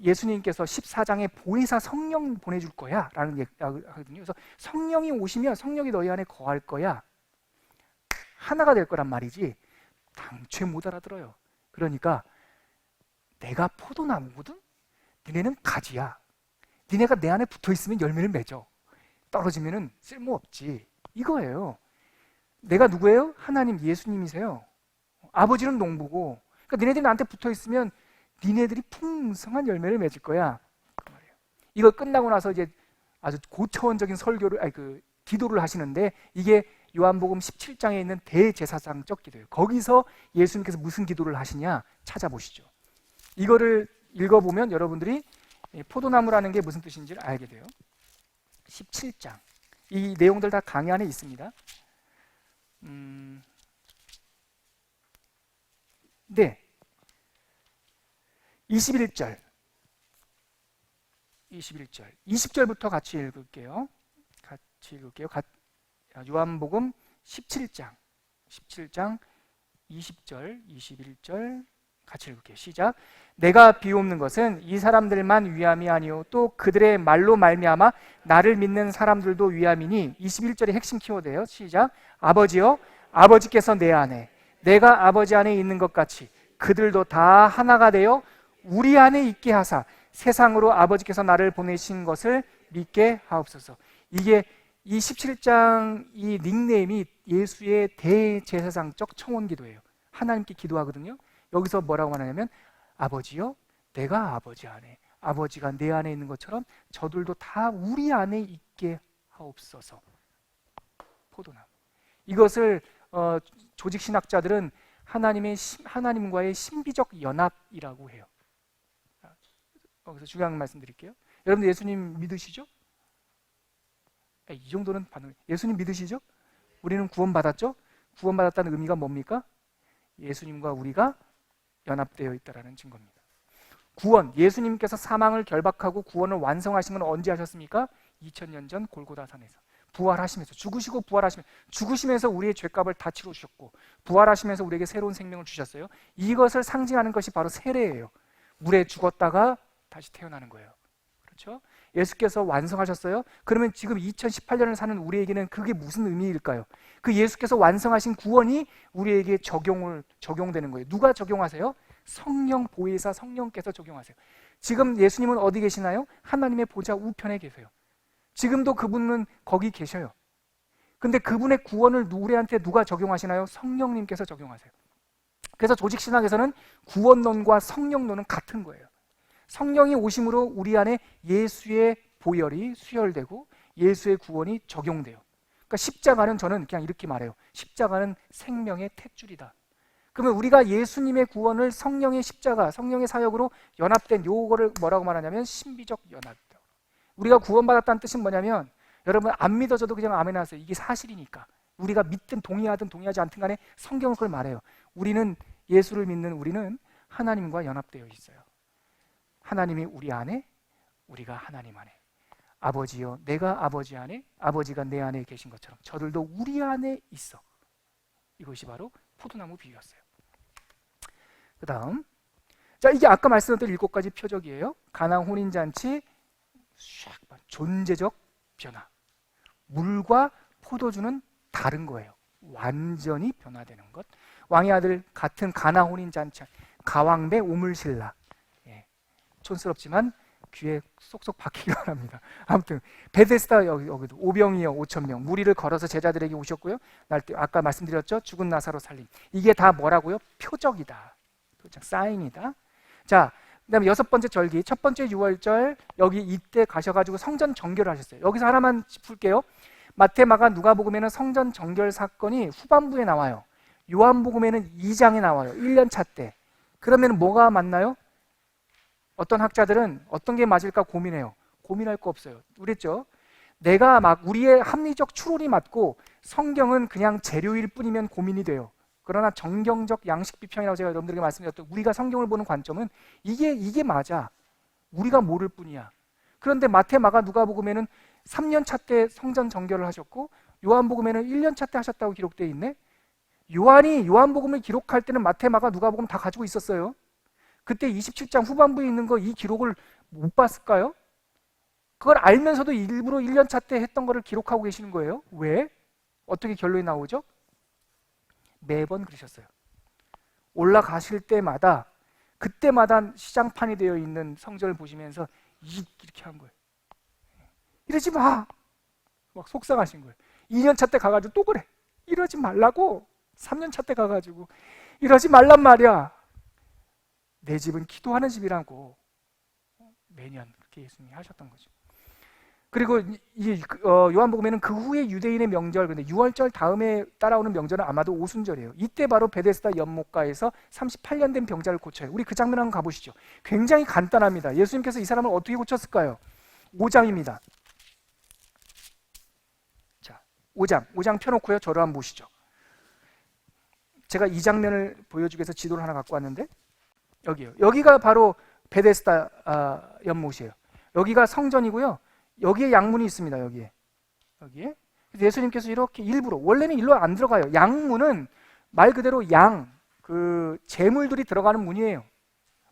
예수님께서 14장에 보혜사 성령 보내줄 거야 라는 얘기하거든요. 그래서 성령이 오시면 성령이 너희 안에 거할 거야. 하나가 될 거란 말이지. 당최 못 알아들어요. 그러니까 내가 포도나무거든? 너네는 가지야. 니네가 내 안에 붙어 있으면 열매를 맺어. 떨어지면은 쓸모없지. 이거예요. 내가 누구예요? 하나님, 예수님이세요. 아버지는 농부고. 그러니까 니네들이 나한테 붙어 있으면 니네들이 풍성한 열매를 맺을 거야. 그 말이에요. 이거 끝나고 나서 이제 아주 고차원적인 기도를 하시는데, 이게 요한복음 17장에 있는 대제사장적 기도예요. 거기서 예수님께서 무슨 기도를 하시냐 찾아보시죠. 이거를 읽어보면 여러분들이 포도나무라는 게 무슨 뜻인지를 알게 돼요. 17장. 이 내용들 다 강의 안에 있습니다. 네. 21절. 20절부터 같이 읽을게요. 요한복음 17장 20절, 21절 같이 읽을게요. 시작. 내가 비옵는 것은 이 사람들만 위함이 아니요 또 그들의 말로 말미암아 나를 믿는 사람들도 위함이니. 21절의 핵심 키워드예요. 시작. 아버지여, 아버지께서 내 안에, 내가 아버지 안에 있는 것 같이 그들도 다 하나가 되어 우리 안에 있게 하사 세상으로 아버지께서 나를 보내신 것을 믿게 하옵소서. 이게 이 17장 이 닉네임이 예수의 대제사장적 청원기도예요. 하나님께 기도하거든요. 여기서 뭐라고 하냐면 아버지요, 내가 아버지 안에, 아버지가 내 안에 있는 것처럼 저들도 다 우리 안에 있게 하옵소서. 포도나무. 이것을 조직신학자들은 하나님과의 신비적 연합이라고 해요. 여기서 중요한 말씀 드릴게요. 여러분들 예수님 믿으시죠? 이 정도는 반응. 예수님 믿으시죠? 우리는 구원받았죠? 구원받았다는 의미가 뭡니까? 예수님과 우리가 연합되어 있다는 증거입니다. 구원, 예수님께서 사망을 결박하고 구원을 완성하신 건 언제 하셨습니까? 2000년 전 골고다산에서 부활하시면서, 죽으시고 부활하시면서, 죽으시면서 우리의 죄값을 다 치러주셨고 부활하시면서 우리에게 새로운 생명을 주셨어요. 이것을 상징하는 것이 바로 세례예요. 물에 죽었다가 다시 태어나는 거예요. 그렇죠? 예수께서 완성하셨어요. 그러면 지금 2018년을 사는 우리에게는 그게 무슨 의미일까요? 그 예수께서 완성하신 구원이 우리에게 적용되는 거예요. 누가 적용하세요? 성령 보혜사 성령께서 적용하세요. 지금 예수님은 어디 계시나요? 하나님의 보좌 우편에 계세요. 지금도 그분은 거기 계셔요. 근데 그분의 구원을 우리한테 누가 적용하시나요? 성령님께서 적용하세요. 그래서 조직신학에서는 구원론과 성령론은 같은 거예요. 성령이 오심으로 우리 안에 예수의 보혈이 수혈되고 예수의 구원이 적용돼요. 그러니까 십자가는, 저는 그냥 이렇게 말해요. 십자가는 생명의 탯줄이다. 그러면 우리가 예수님의 구원을 성령의 십자가, 성령의 사역으로 연합된 요거를 뭐라고 말하냐면 신비적 연합이다. 우리가 구원받았다는 뜻은 뭐냐면, 여러분 안 믿어져도 그냥 아멘 하세요. 이게 사실이니까. 우리가 믿든 동의하든 동의하지 않든 간에 성경은 그걸 말해요. 우리는, 예수를 믿는 우리는 하나님과 연합되어 있어요. 하나님이 우리 안에, 우리가 하나님 안에. 아버지요, 내가 아버지 안에, 아버지가 내 안에 계신 것처럼 저들도 우리 안에 있어. 이것이 바로 포도나무 비유였어요. 그 다음, 자, 이게 아까 말씀드린 7가지 표적이에요. 가나 혼인잔치, 존재적 변화. 물과 포도주는 다른 거예요. 완전히 변화되는 것. 왕의 아들 같은 가나 혼인잔치, 가왕배 우물신라. 촌스럽지만 귀에 쏙쏙 박히기 바랍니다. 아무튼 베데스다, 여기도 오병이어 5,000명 무리를 걸어서 제자들에게 오셨고요. 아까 말씀드렸죠. 죽은 나사로 살림. 이게 다 뭐라고요? 표적이다. 표적, 사인이다. 자, 그다음에 6번째 절기, 첫 번째 유월절, 여기 이때 가셔가지고 성전 정결을 하셨어요. 여기서 하나만 짚을게요. 마태, 마가, 누가복음에는 성전 정결 사건이 후반부에 나와요. 요한복음에는 2장에 나와요. 1년차 때. 그러면 뭐가 맞나요? 어떤 학자들은 어떤 게 맞을까 고민해요. 고민할 거 없어요. 그랬죠? 내가 막 우리의 합리적 추론이 맞고 성경은 그냥 재료일 뿐이면 고민이 돼요. 그러나 정경적 양식 비평이라고 제가 여러분들에게 말씀드렸던, 우리가 성경을 보는 관점은 이게 맞아. 우리가 모를 뿐이야. 그런데 마태, 마가, 누가복음에는 3년차 때 성전 정결을 하셨고 요한복음에는 1년차 때 하셨다고 기록되어 있네. 요한이 요한복음을 기록할 때는 마태, 마가, 누가복음 다 가지고 있었어요. 그때 27장 후반부에 있는 거, 이 기록을 못 봤을까요? 그걸 알면서도 일부러 1년차 때 했던 거를 기록하고 계시는 거예요. 왜? 어떻게 결론이 나오죠? 매번 그러셨어요. 올라가실 때마다, 그때마다 시장판이 되어 있는 성전을 보시면서 이렇게 한 거예요. 이러지 마. 막 속상하신 거예요. 2년차 때 가가지고 또 그래. 이러지 말라고. 3년차 때 가가지고 이러지 말란 말이야. 내 집은 기도하는 집이라고 매년 그렇게 예수님이 하셨던 거죠. 그리고 요한복음에는 그 후에 유대인의 명절, 근데 6월절 다음에 따라오는 명절은 아마도 오순절이에요. 이때 바로 베데스다 연못가에서 38년 된 병자를 고쳐요. 우리 그 장면 한번 가보시죠. 굉장히 간단합니다. 예수님께서 이 사람을 어떻게 고쳤을까요? 5장입니다. 자, 5장 펴놓고요. 저를 한번 보시죠. 제가 이 장면을 보여주기 위해서 지도를 하나 갖고 왔는데 여기요. 여기가 바로 베데스다 연못이에요. 여기가 성전이고요. 여기에 양문이 있습니다. 여기에. 그래서 예수님께서 이렇게 일부러, 원래는 일로 안 들어가요. 양문은 말 그대로 그 재물들이 들어가는 문이에요.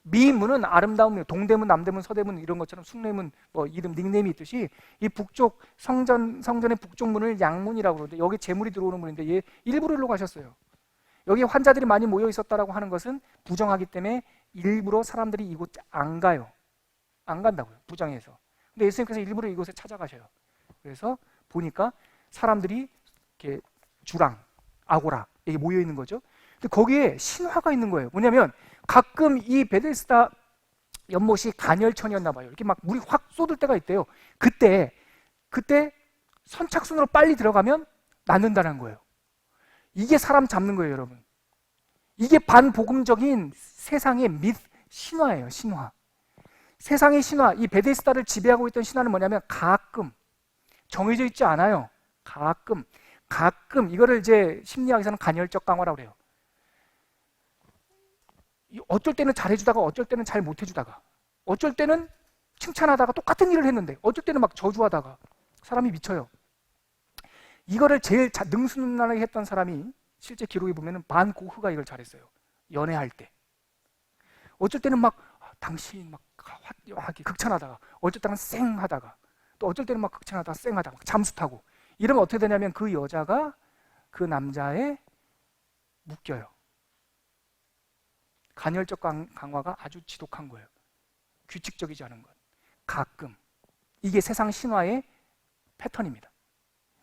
미문은 아름다운 문, 동대문, 남대문, 서대문 이런 것처럼 숭례문, 뭐 이름 닉네임이 있듯이 이 북쪽 성전의 북쪽 문을 양문이라고 그러는데 여기 재물이 들어오는 문인데 얘 일부러 일로 가셨어요. 여기 환자들이 많이 모여 있었다라고 하는 것은 부정하기 때문에 일부러 사람들이 이곳 안 가요. 안 간다고요. 부정해서. 근데 예수님께서 일부러 이곳에 찾아가셔요. 그래서 보니까 사람들이 이렇게 주랑, 아고라 이게 모여 있는 거죠. 근데 거기에 신화가 있는 거예요. 뭐냐면 가끔 이 베데스다 연못이 간열천이었나 봐요. 이렇게 막 물이 확 쏟을 때가 있대요. 그때 선착순으로 빨리 들어가면 낫는다는 거예요. 이게 사람 잡는 거예요, 여러분. 이게 반복음적인 세상의 신화예요, 신화. 세상의 신화, 이 베데스다를 지배하고 있던 신화는 뭐냐면 가끔, 정해져 있지 않아요. 가끔 이거를 이제 심리학에서는 간헐적 강화라고 그래요. 어쩔 때는 잘해주다가 어쩔 때는 잘 못해주다가 어쩔 때는 칭찬하다가 똑같은 일을 했는데 어쩔 때는 막 저주하다가 사람이 미쳐요. 이거를 제일 능수능란하게 했던 사람이 실제 기록에 보면은 반 고흐가 이걸 잘했어요. 연애할 때 어쩔 때는 막 당신 막 화하게 극찬하다가 어쩔 때는 쌩하다가 또 어쩔 때는 막 극찬하다가 쌩하다가 막 잠수타고 이러면 어떻게 되냐면 그 여자가 그 남자에 묶여요. 간헐적 강화가 아주 지독한 거예요. 규칙적이지 않은 것. 가끔. 이게 세상 신화의 패턴입니다.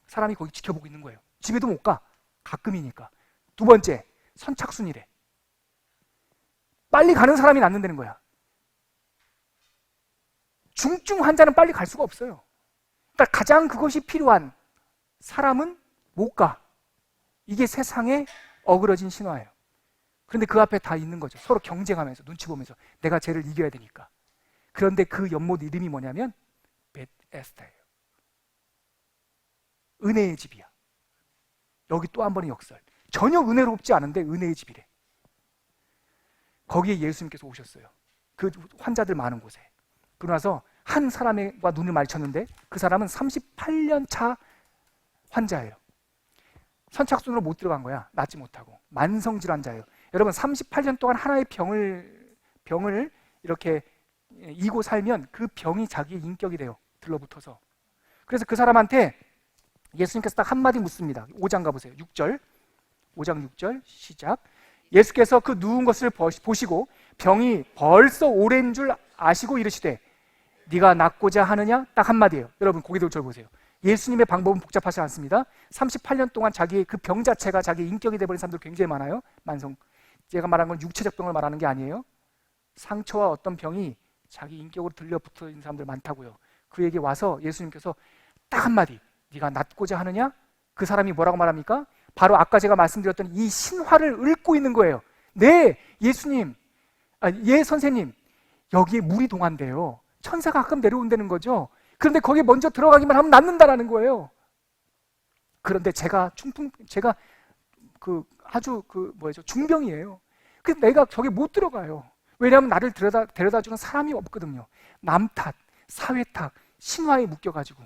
사람이 거기 지켜보고 있는 거예요. 집에도 못 가. 가끔이니까. 두 번째, 선착순이래. 빨리 가는 사람이 낫는다는 거야. 중증 환자는 빨리 갈 수가 없어요. 그러니까 가장 그것이 필요한 사람은 못 가. 이게 세상에 어그러진 신화예요. 그런데 그 앞에 다 있는 거죠. 서로 경쟁하면서 눈치 보면서 내가 쟤를 이겨야 되니까. 그런데 그 연못 이름이 뭐냐면 베데스다예요. 은혜의 집이야. 여기 또 한 번의 역설. 전혀 은혜롭지 않은데 은혜의 집이래. 거기에 예수님께서 오셨어요. 그 환자들 많은 곳에. 그러고 나서 한 사람과 눈을 마주쳤는데 그 사람은 38년 차 환자예요. 선착순으로 못 들어간 거야. 낫지 못하고. 만성질환자예요. 여러분 38년 동안 하나의 병을 이렇게 이고 살면 그 병이 자기의 인격이 돼요. 들러붙어서. 그래서 그 사람한테 예수님께서 딱 한마디 묻습니다. 5장 가보세요. 6절. 5장 6절 시작. 예수께서 그 누운 것을 보시고 병이 벌써 오랜 줄 아시고 이르시되 네가 낫고자 하느냐? 딱 한마디예요. 여러분 고개들 절 보세요. 예수님의 방법은 복잡하지 않습니다. 38년 동안 자기의 그 병 자체가 자기의 인격이 돼버린 사람들 굉장히 많아요. 제가 말한 건 육체적 병을 말하는 게 아니에요. 상처와 어떤 병이 자기 인격으로 들려붙어 있는 사람들 많다고요. 그에게 와서 예수님께서 딱 한마디, 네가 낫고자 하느냐? 그 사람이 뭐라고 말합니까? 바로 아까 제가 말씀드렸던 이 신화를 읊고 있는 거예요. 네, 예수님, 예 선생님, 여기에 물이 동한대요. 천사가 가끔 내려온다는 거죠. 그런데 거기에 먼저 들어가기만 하면 낫는다라는 거예요. 그런데 제가 중병이에요. 그래서 내가 저기 못 들어가요. 왜냐하면 나를 데려다 주는 사람이 없거든요. 남 탓, 사회 탓, 신화에 묶여가지고.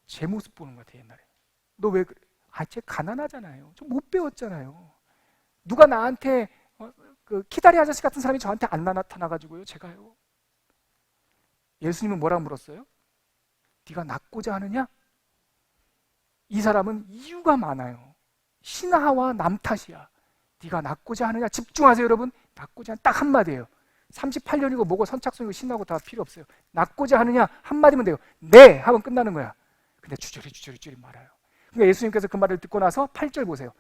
제 모습 보는 것 같아, 옛날에. 너 왜 그래? 쟤 가난하잖아요. 좀 못 배웠잖아요. 누가 나한테 그 키다리 아저씨 같은 사람이 저한테 안 나타나가지고요, 제가요. 예수님은 뭐라고 물었어요? 네가 낫고자 하느냐? 이 사람은 이유가 많아요. 신하와 남 탓이야. 네가 낫고자 하느냐? 집중하세요, 여러분. 낫고자 하는 딱 한마디예요. 38년이고 뭐고 선착순이고 신나고 다 필요 없어요. 낳고자 하느냐 한마디면 돼요. 네 하면 끝나는 거야. 근데 주저리 말아요. 그러니까 예수님께서 그 말을 듣고 나서 8절 보세요.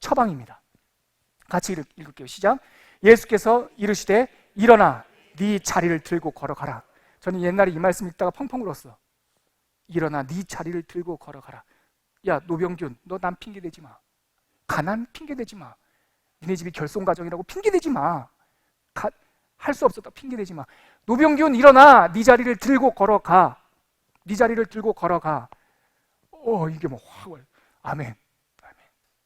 처방입니다. 같이 읽을게요. 시작. 예수께서 이르시되 일어나 네 자리를 들고 걸어가라. 저는 옛날에 이 말씀 읽다가 펑펑 울었어. 일어나 네 자리를 들고 걸어가라. 야 노병균, 너 남 핑계대지 마. 가난 핑계대지 마. 니네 집이 결손가정이라고 핑계대지 마. 할 수 없었다 핑계대지 마. 노병균 일어나 네 자리를 들고 걸어가. 네 자리를 들고 걸어가. 이게 뭐 확 아멘. 아멘.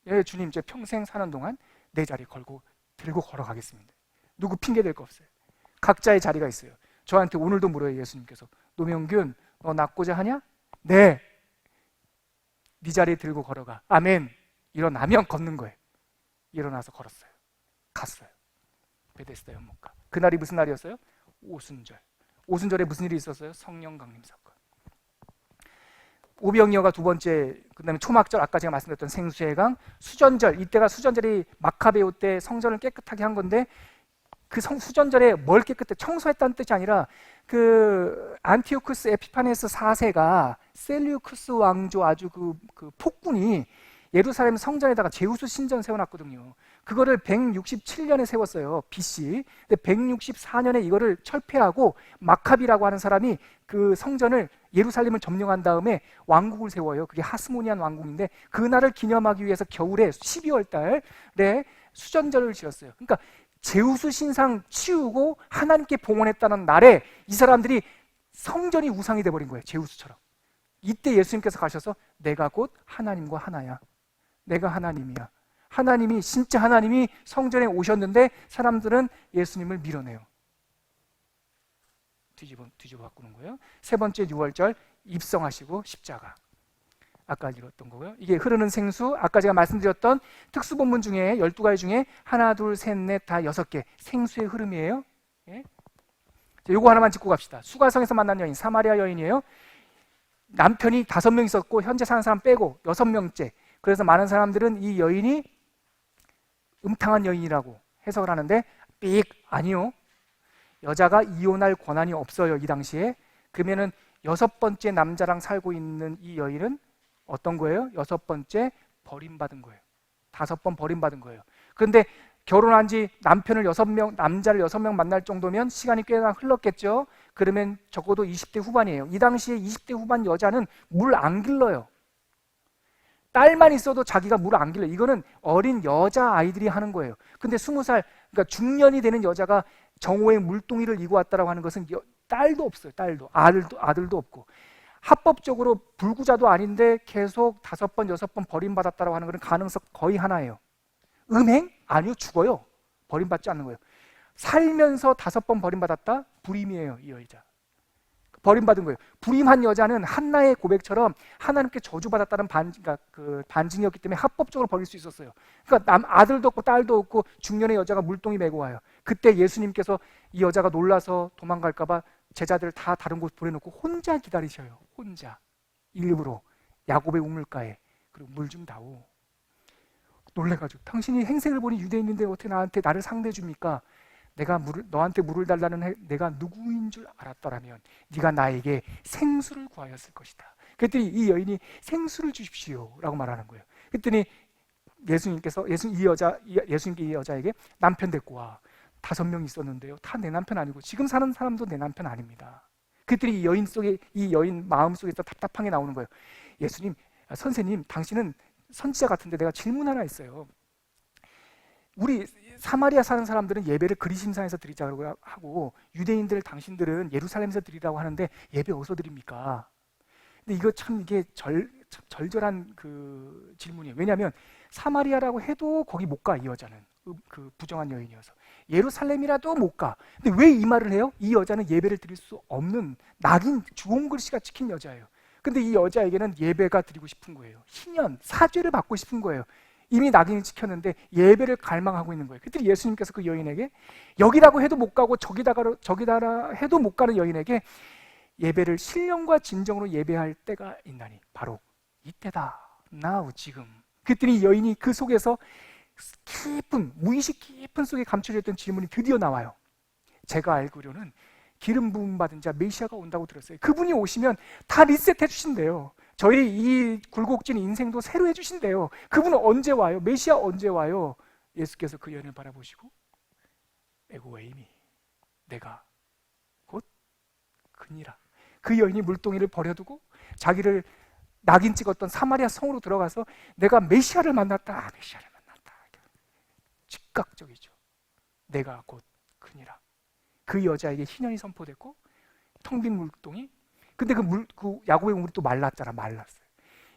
예, 주님 제 평생 사는 동안 내 자리 걸고 들고 걸어가겠습니다. 누구 핑계댈 거 없어요. 각자의 자리가 있어요. 저한테 오늘도 물어요. 예수님께서 노병균 너 낳고자 하냐? 네. 네 자리 들고 걸어가. 아멘. 일어나면 걷는 거예요. 일어나서 걸었어요. 갔어요. 베데스다 연못가. 그날이 무슨 날이었어요? 오순절. 오순절에 무슨 일이 있었어요? 성령 강림 사건. 오병이어가 두 번째, 그다음에 초막절, 아까 제가 말씀드렸던 생수의 강, 수전절. 이때가 수전절이 마카베오 때 성전을 깨끗하게 한 건데 그 수전절에 뭘 깨끗해 청소했다는 뜻이 아니라 그 안티오쿠스 에피파네스 4세가 셀류쿠스 왕조 아주 그 폭군이 예루살렘 성전에다가 제우스 신전 세워놨거든요. 그거를 167년에 세웠어요. BC. 근데 164년에 이거를 철폐하고 마카비라고 하는 사람이 그 성전을 예루살렘을 점령한 다음에 왕국을 세워요. 그게 하스모니안 왕국인데 그날을 기념하기 위해서 겨울에 12월 달에 수전절을 지었어요. 그러니까 제우스 신상 치우고 하나님께 봉헌했다는 날에 이 사람들이 성전이 우상이 돼버린 거예요. 제우스처럼. 이때 예수님께서 가셔서 내가 곧 하나님과 하나야. 내가 하나님이야. 하나님이 진짜 하나님이 성전에 오셨는데 사람들은 예수님을 밀어내요. 뒤집어 바꾸는 거예요. 세 번째 6월절 입성하시고 십자가. 아까 읽었던 거고요. 이게 흐르는 생수, 아까 제가 말씀드렸던 특수본문 중에 12가지 중에 하나, 둘, 셋, 넷, 다 6개 생수의 흐름이에요. 예? 요거 하나만 짚고 갑시다. 수가성에서 만난 여인, 사마리아 여인이에요. 남편이 5명 있었고 현재 사는 사람 빼고 6명째. 그래서 많은 사람들은 이 여인이 음탕한 여인이라고 해석을 하는데 아니요. 여자가 이혼할 권한이 없어요. 이 당시에. 그러면은 6번째 남자랑 살고 있는 이 여인은 어떤 거예요? 6번째 버림받은 거예요. 5번 버림받은 거예요. 그런데 결혼한 지 남자를 6명 만날 정도면 시간이 꽤나 흘렀겠죠. 그러면 적어도 20대 후반이에요. 이 당시에 20대 후반 여자는 물 안 길러요. 딸만 있어도 자기가 물 안 길러. 이거는 어린 여자아이들이 하는 거예요. 근데 20살, 그러니까 중년이 되는 여자가 정오의 물동이를 이고 왔다라고 하는 것은 딸도 없어요. 딸도. 아들도 없고. 합법적으로 불구자도 아닌데 계속 5번, 6번 버림받았다라고 하는 것은 가능성 거의 하나예요. 음행? 아니요. 죽어요. 버림받지 않는 거예요. 살면서 5번 버림받았다? 불임이에요. 이 여자. 버림받은 거예요. 불임한 여자는 한나의 고백처럼 하나님께 저주받았다는 반증이었기 때문에 합법적으로 버릴 수 있었어요. 그러니까 아들도 없고 딸도 없고 중년의 여자가 물동이 메고 와요. 그때 예수님께서 이 여자가 놀라서 도망갈까 봐 제자들을 다 다른 곳 보내놓고 혼자 기다리셔요. 혼자. 일부러 야곱의 우물가에. 그리고 물 좀 다오. 놀래가지고 당신이 행색을 보니 유대인인데 어떻게 나를 상대해 줍니까? 너한테 물을 달라는 내가 누구인 줄 알았더라면 네가 나에게 생수를 구하였을 것이다. 그랬더니 이 여인이 생수를 주십시오 라고 말하는 거예요. 그랬더니 예수님께 이 여자에게 남편 데리고 와. 5명 있었는데요. 다 내 남편 아니고 지금 사는 사람도 내 남편 아닙니다. 그랬더니 이 여인 마음속에서 답답한 게 나오는 거예요. 예수님, 선생님, 당신은 선지자 같은데 내가 질문 하나 있어요. 우리 사마리아 사는 사람들은 예배를 그리심산에서 드리자고 하고 유대인들 당신들은 예루살렘에서 드리라고 하는데 예배 어디서 드립니까? 근데 이게 절절한 그 질문이에요. 왜냐하면 사마리아라고 해도 거기 못 가, 이 여자는. 그 부정한 여인이어서. 예루살렘이라도 못 가. 근데 왜 이 말을 해요? 이 여자는 예배를 드릴 수 없는 낙인, 주홍글씨가 찍힌 여자예요. 근데 이 여자에게는 예배가 드리고 싶은 거예요. 희년, 사죄를 받고 싶은 거예요. 이미 낙인이 찍혔는데 예배를 갈망하고 있는 거예요. 그때 예수님께서 그 여인에게 여기라고 해도 못 가고 저기다라 해도 못 가는 여인에게 예배를 신령과 진정으로 예배할 때가 있나니 바로 이때다. now 지금. 그랬더니 여인이 그 속에서 무의식 깊은 속에 감춰져 있던 질문이 드디어 나와요. 제가 알기로는 기름 부음 받은 자 메시아가 온다고 들었어요. 그분이 오시면 다 리셋해 주신대요. 저희 이 굴곡진 인생도 새로 해주신대요. 그분은 언제 와요? 메시아 언제 와요? 예수께서 그 여인을 바라보시고 에고에이미, 내가 곧 그니라. 그 여인이 물동이를 버려두고 자기를 낙인 찍었던 사마리아 성으로 들어가서 내가 메시아를 만났다. 메시아를 만났다. 즉각적이죠. 내가 곧 그니라. 그 여자에게 희년이 선포됐고 텅 빈 물동이, 근데 그 야곱의 우물이 또 말랐잖아. 말랐어요.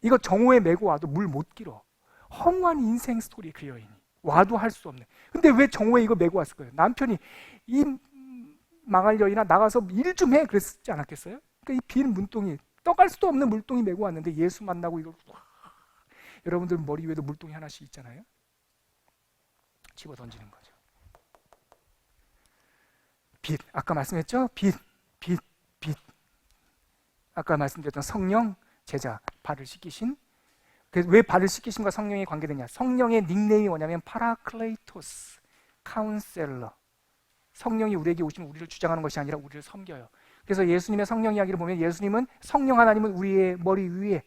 이거 정오에 메고 와도 물 못 길어. 허무한 인생 스토리. 그 여인이 와도 할 수 없는. 근데 왜 정오에 이거 메고 왔을 거예요? 남편이 이 망할 여인아 나가서 일 좀 해 그랬지 않았겠어요? 그러니까 이 빈 물동이, 떠갈 수도 없는 물동이 메고 왔는데 예수 만나고 이걸 여러분들 머리 위에도 물동이 하나씩 있잖아요. 집어 던지는 거죠. 빛, 아까 말씀했죠? 빛. 아까 말씀드렸던 성령, 제자, 발을 씻기신. 그래서 왜 발을 씻기신과 성령이 관계되냐? 성령의 닉네임이 뭐냐면 파라클레이토스, 카운셀러. 성령이 우리에게 오시면 우리를 주장하는 것이 아니라 우리를 섬겨요. 그래서 예수님의 성령 이야기를 보면 예수님은, 성령 하나님은 우리의 머리 위에,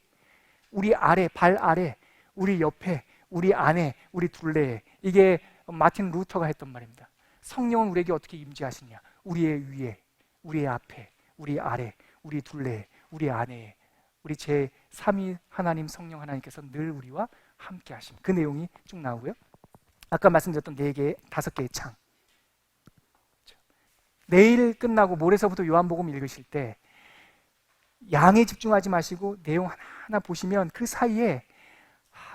우리 아래, 발 아래, 우리 옆에, 우리 안에, 우리 둘레에. 이게 마틴 루터가 했던 말입니다. 성령은 우리에게 어떻게 임재하시냐? 우리의 위에, 우리의 앞에, 우리 아래, 우리 둘레에, 우리 안에, 우리 제3위 하나님 성령 하나님께서 늘 우리와 함께 하심. 그 내용이 쭉 나오고요. 아까 말씀드렸던 5개의 창. 내일 끝나고 모레서부터 요한복음 읽으실 때 양에 집중하지 마시고 내용 하나하나 보시면 그 사이에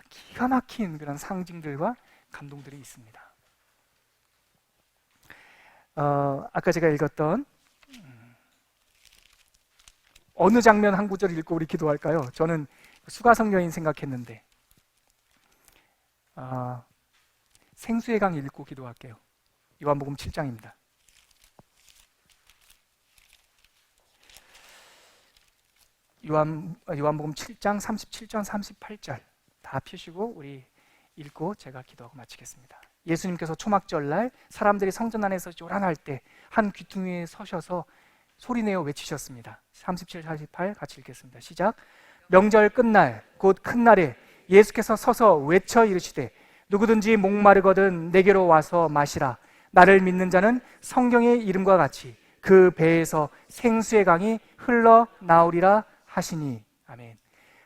기가 막힌 그런 상징들과 감동들이 있습니다. 아까 제가 읽었던 어느 장면 한 구절 읽고 우리 기도할까요? 저는 수가성 여인 생각했는데 생수의 강 읽고 기도할게요. 요한복음 7장입니다. 요한복음 7장 37절 38절 다 펴시고 우리 읽고 제가 기도하고 마치겠습니다. 예수님께서 초막절날 사람들이 성전 안에서 요란할 때 한 귀퉁이에 서셔서 소리내어 외치셨습니다. 37, 48 같이 읽겠습니다. 시작. 명절 끝날 곧 큰 날에 예수께서 서서 외쳐 이르시되 누구든지 목마르거든 내게로 와서 마시라. 나를 믿는 자는 성경의 이름과 같이 그 배에서 생수의 강이 흘러나오리라 하시니. 아멘.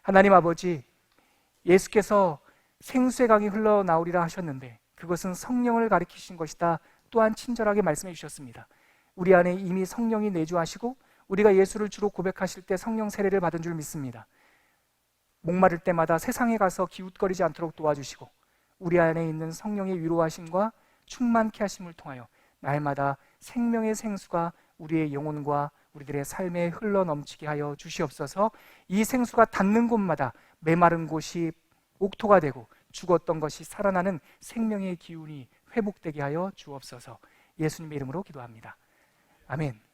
하나님 아버지, 예수께서 생수의 강이 흘러나오리라 하셨는데 그것은 성령을 가리키신 것이다 또한 친절하게 말씀해 주셨습니다. 우리 안에 이미 성령이 내주하시고 우리가 예수를 주로 고백하실 때 성령 세례를 받은 줄 믿습니다. 목마를 때마다 세상에 가서 기웃거리지 않도록 도와주시고 우리 안에 있는 성령의 위로하심과 충만케 하심을 통하여 날마다 생명의 생수가 우리의 영혼과 우리들의 삶에 흘러넘치게 하여 주시옵소서. 이 생수가 닿는 곳마다 메마른 곳이 옥토가 되고 죽었던 것이 살아나는 생명의 기운이 회복되게 하여 주옵소서. 예수님의 이름으로 기도합니다. 아멘.